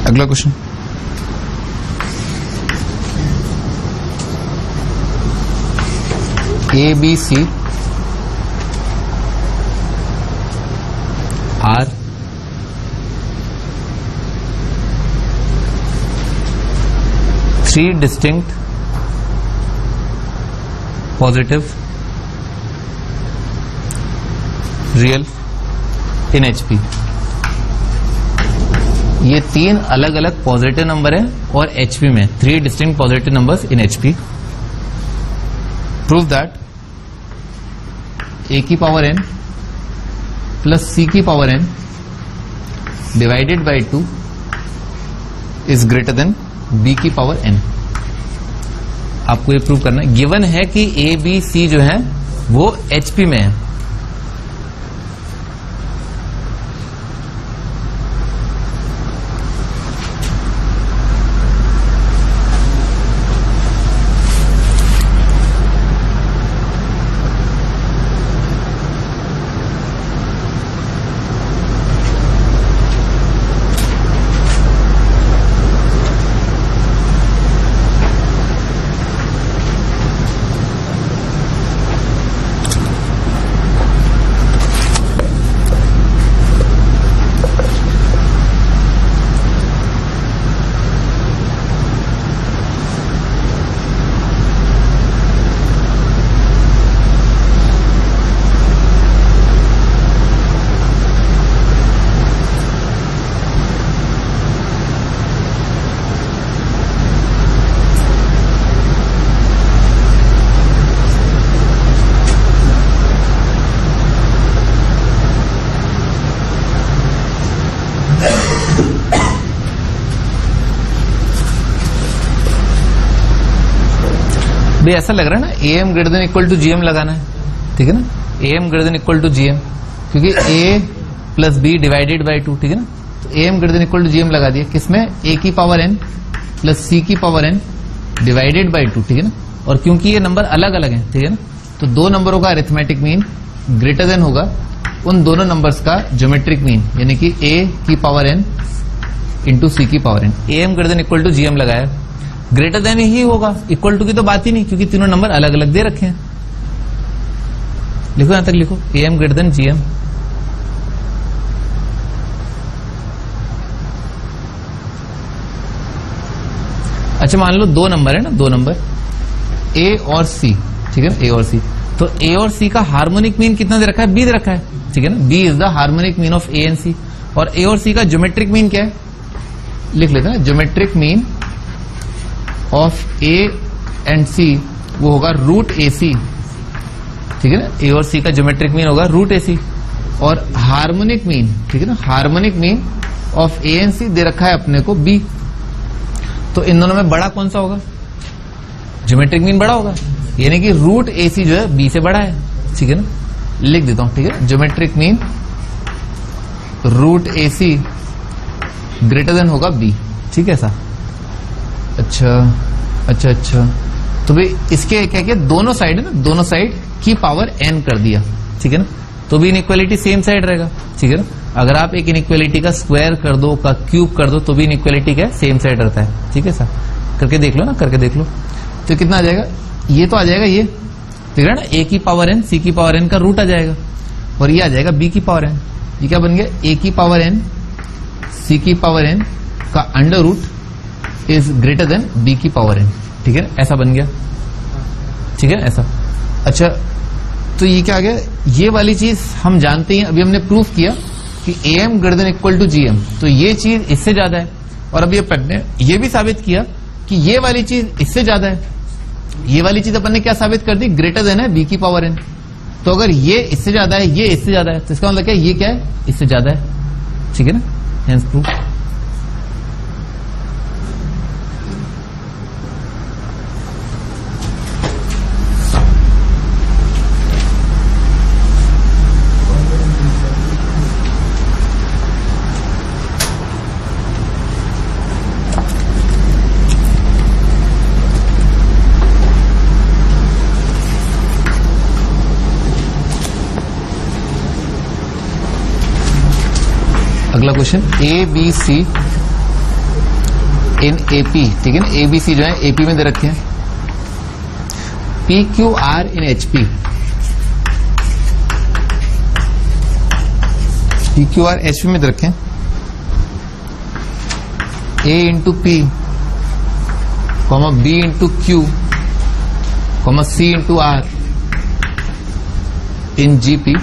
अगला question, A B C are three distinct positive real in HP. ये 3 अलग अलग पॉजिटिव नंबर है और एचपी में 3 distinct positive numbers in HP. Prove that a की पावर एन प्लस सी की power n divided by 2 is greater than B की power n. आपको ये प्रूव करना है। गिवन है कि ए बी सी जो है वो एचपी में है। भाई ऐसा लग रहा है ना, A M greater than equal to GM लगाना है, ठीक है ना। A M greater than equal to GM, क्योंकि A plus B divided by 2, ठीक है ना। तो A M greater than equal to GM लगा दिया किसमें, ए की पावर एन प्लस सी की पावर एन डिवाइडेड बाई 2, ठीक है ना। और क्योंकि ये नंबर अलग अलग हैं, ठीक है ना, तो दो नंबरों का अरिथमेटिक मीन ग्रेटर देन होगा उन दोनों नंबर्स का ज्योमेट्रिक मीन, यानी कि ए की पावर एन इंटू सी की power N. A M greater than equal to GM लगाया, ग्रेटर देन ही होगा, इक्वल टू की तो बात ही नहीं, क्योंकि तीनों नंबर अलग अलग दे रखे हैं। लिखो यहां तक लिखो, A M greater than GM. अच्छा मान लो दो नंबर है ना, दो नंबर ए और सी, ठीक है ना, ए और सी। तो ए और सी का हार्मोनिक मीन कितना दे रखा है, बी दे रखा है, ठीक है ना। B is the harmonic mean of A and c. और ए और सी का ज्योमेट्रिक मीन क्या है, लिख लेते हैं, geometric mean of A and c वो होगा रूट ए सी, ठीक है ना। ए और सी का ज्योमेट्रिक मीन होगा रूट ए सी। और हार्मोनिक मीन, ठीक है ना, harmonic mean of A and C दे रखा है अपने को बी। तो इन दोनों में बड़ा कौन सा होगा, ज्योमेट्रिक मीन बड़ा होगा, यानी कि रूट ए सी जो है बी से बड़ा है, ठीक है ना। लिख देता हूं, ठीक है, geometric mean root A C greater than होगा बी, ठीक है ऐसा। अच्छा अच्छा अच्छा, तो भाई इसके क्या क्या, दोनों साइड है ना, दोनों साइड की पावर एन कर दिया, ठीक है ना। तो भी इनइक्वालिटी सेम साइड रहेगा, ठीक है ना। अगर आप एक इनइक्वालिटी का स्क्वायर कर दो, का क्यूब कर दो, तो भी इनइक्वालिटी का सेम साइड रहता है, ठीक है सर। करके देख लो ना, करके देख लो। तो कितना आ जाएगा, ये तो आ जाएगा, ये ठीक है ना, ए की पावर एन सी की पावर एन का रूट आ जाएगा, और ये आ जाएगा बी की पावर एन। ये क्या बन गया, ए की पावर एन सी की पावर एन का under root is greater than B की पावर एन, ठीक है, ऐसा बन गया, ठीक है ऐसा। अच्छा तो ये क्या आ गया, ये वाली चीज हम जानते हैं, अभी हमने प्रूफ किया कि A M greater than equal to G M, तो ये चीज इससे ज्यादा है। और अब ये भी साबित किया कि ये वाली चीज इससे ज्यादा है। ये वाली चीज अपन ने क्या साबित कर दी, ग्रेटर देन है बी की पावर एन। तो अगर ये इससे ज्यादा है, ये इससे ज्यादा है, तो इसका मतलब क्या है, ये क्या है, इससे ज्यादा है, ठीक है ना, हेंस प्रूफ। अगला question, A B C in AP, ठीक है ना, ए बी सी जो है एपी में दे रखे हैं। P Q R in HP, p Q r HP में दे रखे हैं। A into p comma b into q comma c into r in GP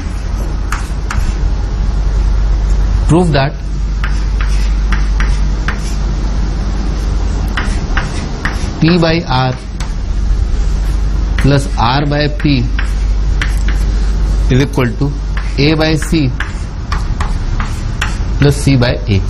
prove that P by R plus R by P is equal to A by C plus C by A.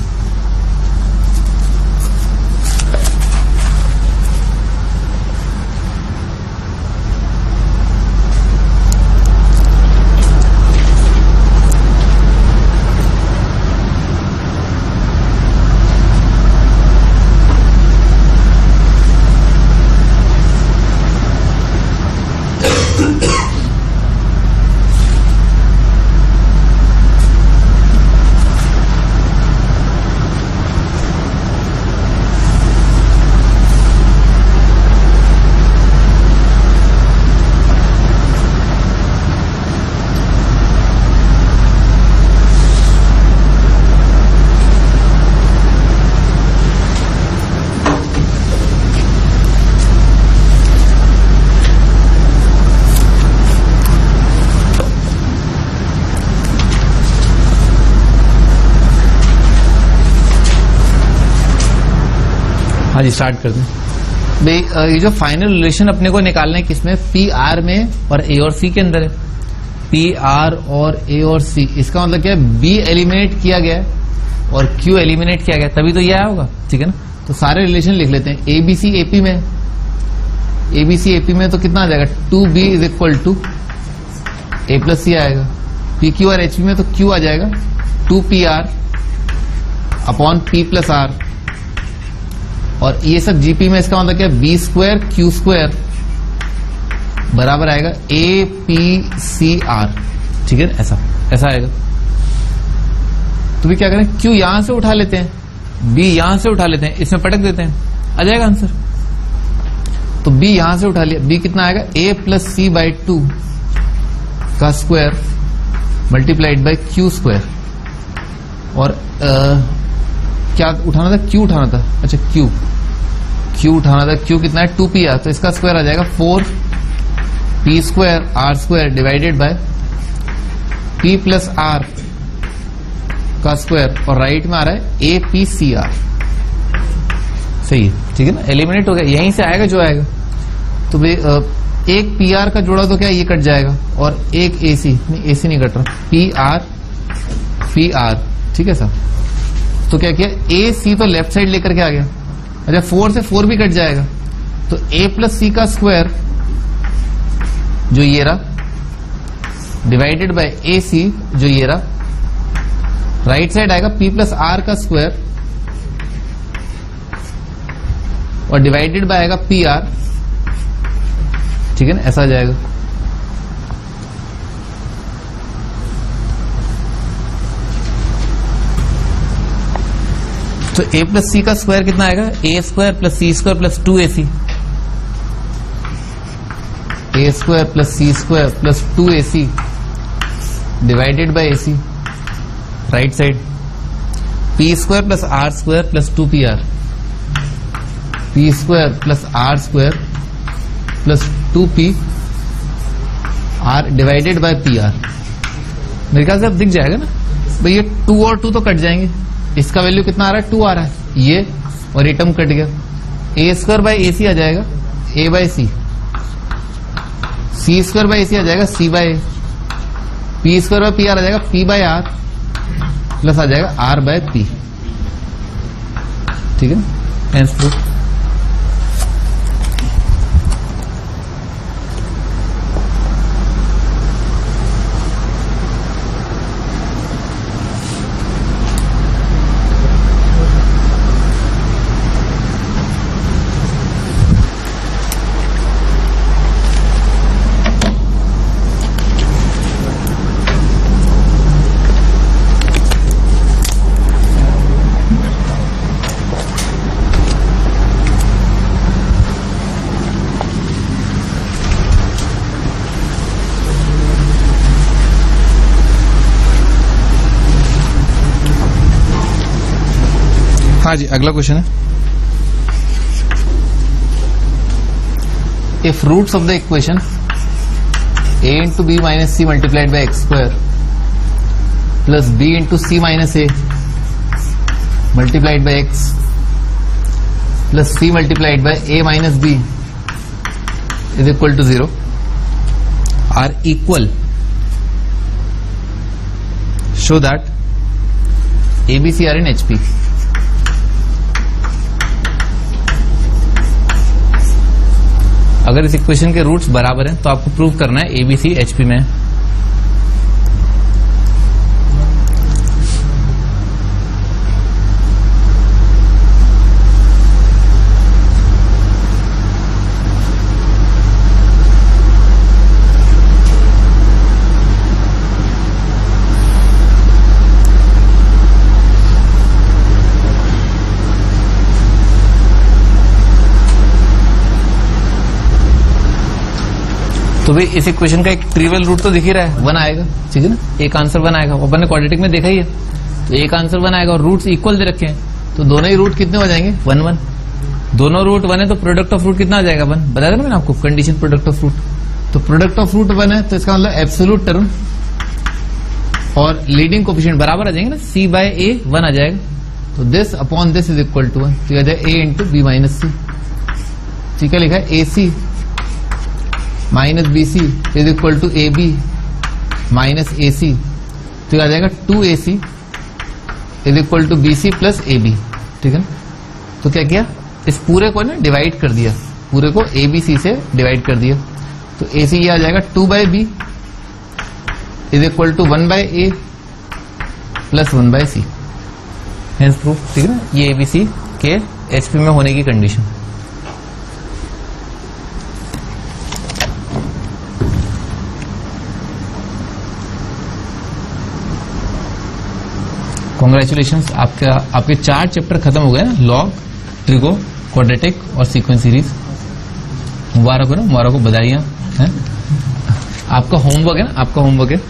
हाँ जी, start कर दें भाई। ये जो final relation अपने को निकालना है किसमें, पी आर में और ए और सी के अंदर है। पी आर और ए और सी, इसका मतलब क्या है, बी एलिमिनेट किया गया है और क्यू एलिमिनेट किया गया, तभी तो ये आया होगा, ठीक है ना। तो सारे रिलेशन लिख लेते हैं। ए बी सी एपी में, ए बी सी एपी में तो कितना आ जाएगा, 2b is equal to a plus c आएगा। पी क्यू और एच पी में तो क्यू आ जाएगा 2pr upon p plus are, और ये सब जीपी में इसका मतलब क्या है, बी स्क्वायर क्यू स्क्वायर बराबर आएगा ए पी सी आर, ठीक है, ऐसा ऐसा आएगा। तो भी क्या करें, क्यू यहां से उठा लेते हैं, बी यहां से उठा लेते हैं, इसमें पटक देते हैं, आ जाएगा आंसर। तो बी यहां से उठा लिया, बी कितना आएगा, ए प्लस सी बाई 2 का square multiplied by Q square, और क्या उठाना था, क्यू उठाना था, अच्छा क्यू उठाना था। क्यू कितना है, 2pr, तो इसका स्क्वायर आ जाएगा 4p square R square divided by p plus R का स्क्वायर, और राइट में आ रहा है ए पी सी आर, सही है, ठीक है ना, एलिमिनेट हो गया, यहीं से आएगा जो आएगा। तो भाई एक पी आर का जोड़ा तो क्या ये कट जाएगा, और एक ए सी नहीं कट रहा, पी आर, ठीक है सर। तो क्या किया, ए सी तो लेफ्ट साइड लेकर के आ गया, अच्छा 4 से 4 भी कट जाएगा, तो ए प्लस सी का स्क्वायर जो ये रहा डिवाइडेड बाय ए सी जो ये रहा, राइट साइड आएगा पी प्लस आर का स्क्वायर और डिवाइडेड बाय आएगा पी आर, ठीक है ना, ऐसा आ जाएगा। तो ए प्लस सी का स्क्वायर कितना आएगा, a square plus c square plus 2ac, a square plus c square plus 2ac divided by ac, right side p square plus r square plus 2pr, p square plus r square plus 2p r divided by pr। मेरे ख्याल से अब दिख जाएगा ना भाई, ये 2 और 2 तो कट जाएंगे, इसका वैल्यू कितना आ रहा है, 2 आ रहा है, ये और ये टर्म कट गया, ए स्क्वायर बाई ए सी आ जाएगा a by c, c square by a c आ जाएगा c by a, p square by p r आ जाएगा पी बाई आर प्लस आ जाएगा आर बाय पी, ठीक है ना, हेंस प्रूफ। हाँ जी, अगला क्वेश्चन है, if roots of the equation a into B minus C multiplied by X square plus B into C minus A multiplied by X plus C multiplied by A minus B is equal to 0 are equal. Show that ABC are in HP. अगर इस equation के roots बराबर हैं तो आपको prove करना है ABC HP में है. तो भाई इस इक्वेशन का एक ट्रिवियल रूट तो दिख ही रहा है, 1 आएगा. ठीक है ना, एक आंसर 1 आएगा. अपन ने क्वाड्रेटिक में देखा ही है, तो एक आंसर 1 आएगा और रूट्स इक्वल दे रखे हैं, तो दोनों ही रूट कितने हो जाएंगे? 1 1. दोनों रूट 1 है तो प्रोडक्ट ऑफ रूट कितना आ जाएगा? 1. बताया था ना मैंने आपको कंडीशन प्रोडक्ट ऑफ रूट. तो प्रोडक्ट ऑफ रूट 1 है तो इसका मतलब एब्सोल्यूट टर्म और लीडिंग कोफिशिएंट बराबर आ जाएंगे ना, c बाय a 1 आ जाएगा. तो this upon this is equal to 1. तो आ जाएगा a into B minus C. ठीक है, लिखा है AC minus BC is equal to AB minus AC. तो आ जाएगा 2AC is equal to BC plus AB. ठीक है ना, तो क्या किया, इस पूरे को ना डिवाइड कर दिया, पूरे को ABC से डिवाइड कर दिया. तो AC ये आ जाएगा 2 by B is equal to 1 by A plus 1 by C. Hence proof. ठीक है ना, ये ABC के HP में होने की कंडीशन. कॉन्ग्रेचुलेशंस, आपके 4 चैप्टर खत्म हो गए ना, लॉग, ट्रिगो, क्वाड्रेटिक और सीक्वेंस सीरीज. मुबारक हो ना, मुबारक हो, बधाइयां हैं. आपका होमवर्क है ना, आपका होमवर्क है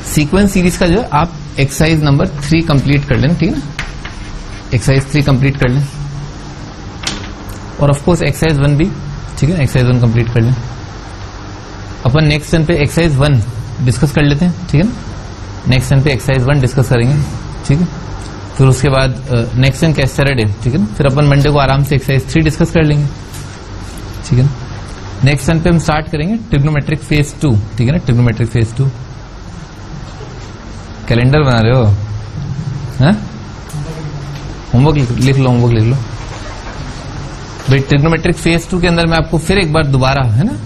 सीक्वेंस सीरीज का जो है, आप एक्सरसाइज नंबर 3 कंप्लीट कर लेना. ठीक है ना, एक्सरसाइज 3 कंप्लीट कर लें और ऑफकोर्स एक्सरसाइज 1 भी. ठीक है, एक्सरसाइज 1 कंप्लीट कर लें. अपन नेक्स्ट टाइम पे एक्सरसाइज 1 डिस्कस कर लेते हैं. ठीक है ना, नेक्स्ट टाइम पे एक्सरसाइज 1 डिस्कस करेंगे. ठीक है, फिर उसके बाद नेक्स्ट टाइम क्या सैटरडे. ठीक है ना, फिर अपन मंडे को आराम से एक्सरसाइज 3 डिस्कस कर लेंगे. ठीक है ना, नेक्स्ट टाइम पे हम स्टार्ट करेंगे ट्रिग्नोमेट्रिक फेज 2. ठीक है ना, ट्रिग्नोमेट्रिक फेज 2. कैलेंडर बना रहे हो? होमवर्क लिख लो, होमवर्क लिख लो भाई. ट्रिग्नोमेट्रिक फेज 2 के अंदर मैं आपको फिर एक बार दोबारा है ना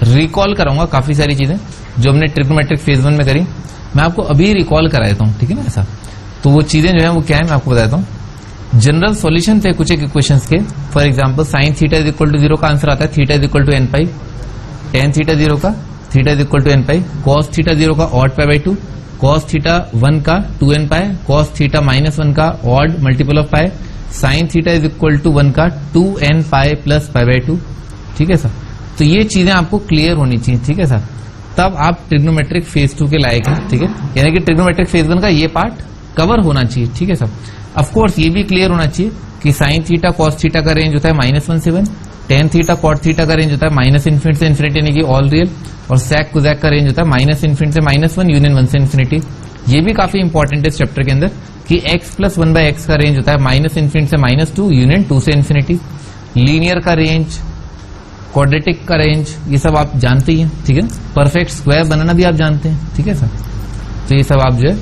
रिकॉल कराऊंगा काफी सारी चीजें जो हमने ट्रिग्नोमेट्रिक फेज 1 में करी. मैं आपको अभी रिकॉल करा देता हूं. ठीक है ना, ऐसा. तो वो चीजें जो है वो क्या है मैं आपको बताता हूं. जनरल सॉल्यूशन थे कुछ एक इक्वेशंस के. For example sine theta is equal to 0 का आंसर आता है theta is equal to n pi. Tan theta 0 का theta is equal to n pi. Cos theta 0 का odd pi by 2. Cos theta 1 का 2n pi. Cos theta minus 1 का odd multiple of pi. Sine theta is equal to 1 का 2n pi plus pi by 2. ठीक है sir, तो ये चीजें आपको क्लियर होनी चाहिए. ठीक है सर, तब आप ट्रिग्नोमेट्रिक फेज 2 के लायक हैं. ठीक है, यानी कि ट्रिग्नोमेट्रिक फेज 1 का ये पार्ट कवर होना चाहिए. ठीक है सर, ऑफकोर्स ये भी क्लियर होना चाहिए कि साइन थीटा कॉस थीटा का रेंज होता है -1 से 1. टेन थीटा कॉट थीटा का रेंज होता है -∞ से इन्फिनिटी यानी कि ऑल रियल. और सेक कोसेक का रेंज होता है -∞ से -1 यूनियन 1 से इन्फिनिटी. ये भी काफी इंपॉर्टेंट है इस चैप्टर के अंदर कि x प्लस 1 बाई एक्स का रेंज होता है -∞ से -2 यूनियन 2 से इन्फिनिटी. लीनियर का रेंज, क्वाड्रेटिक का रेंज, ये सब आप जानते ही हैं. ठीक है, परफेक्ट स्क्वायर बनाना भी आप जानते हैं. ठीक है सर, तो ये सब आप जो है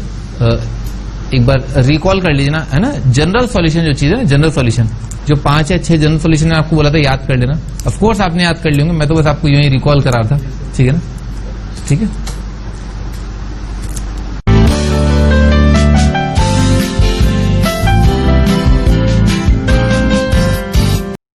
एक बार रिकॉल कर लीजिए ना, है ना. जनरल सॉल्यूशन जो चीज है, जनरल सॉल्यूशन जो 5 या 6 जनरल सॉल्यूशन ने आपको बोला था याद कर लेना. ऑफ कोर्स आपने याद कर लेंगे, मैं तो बस आपको यूं ही रिकॉल करा था. ठीक है ना, ठीक है.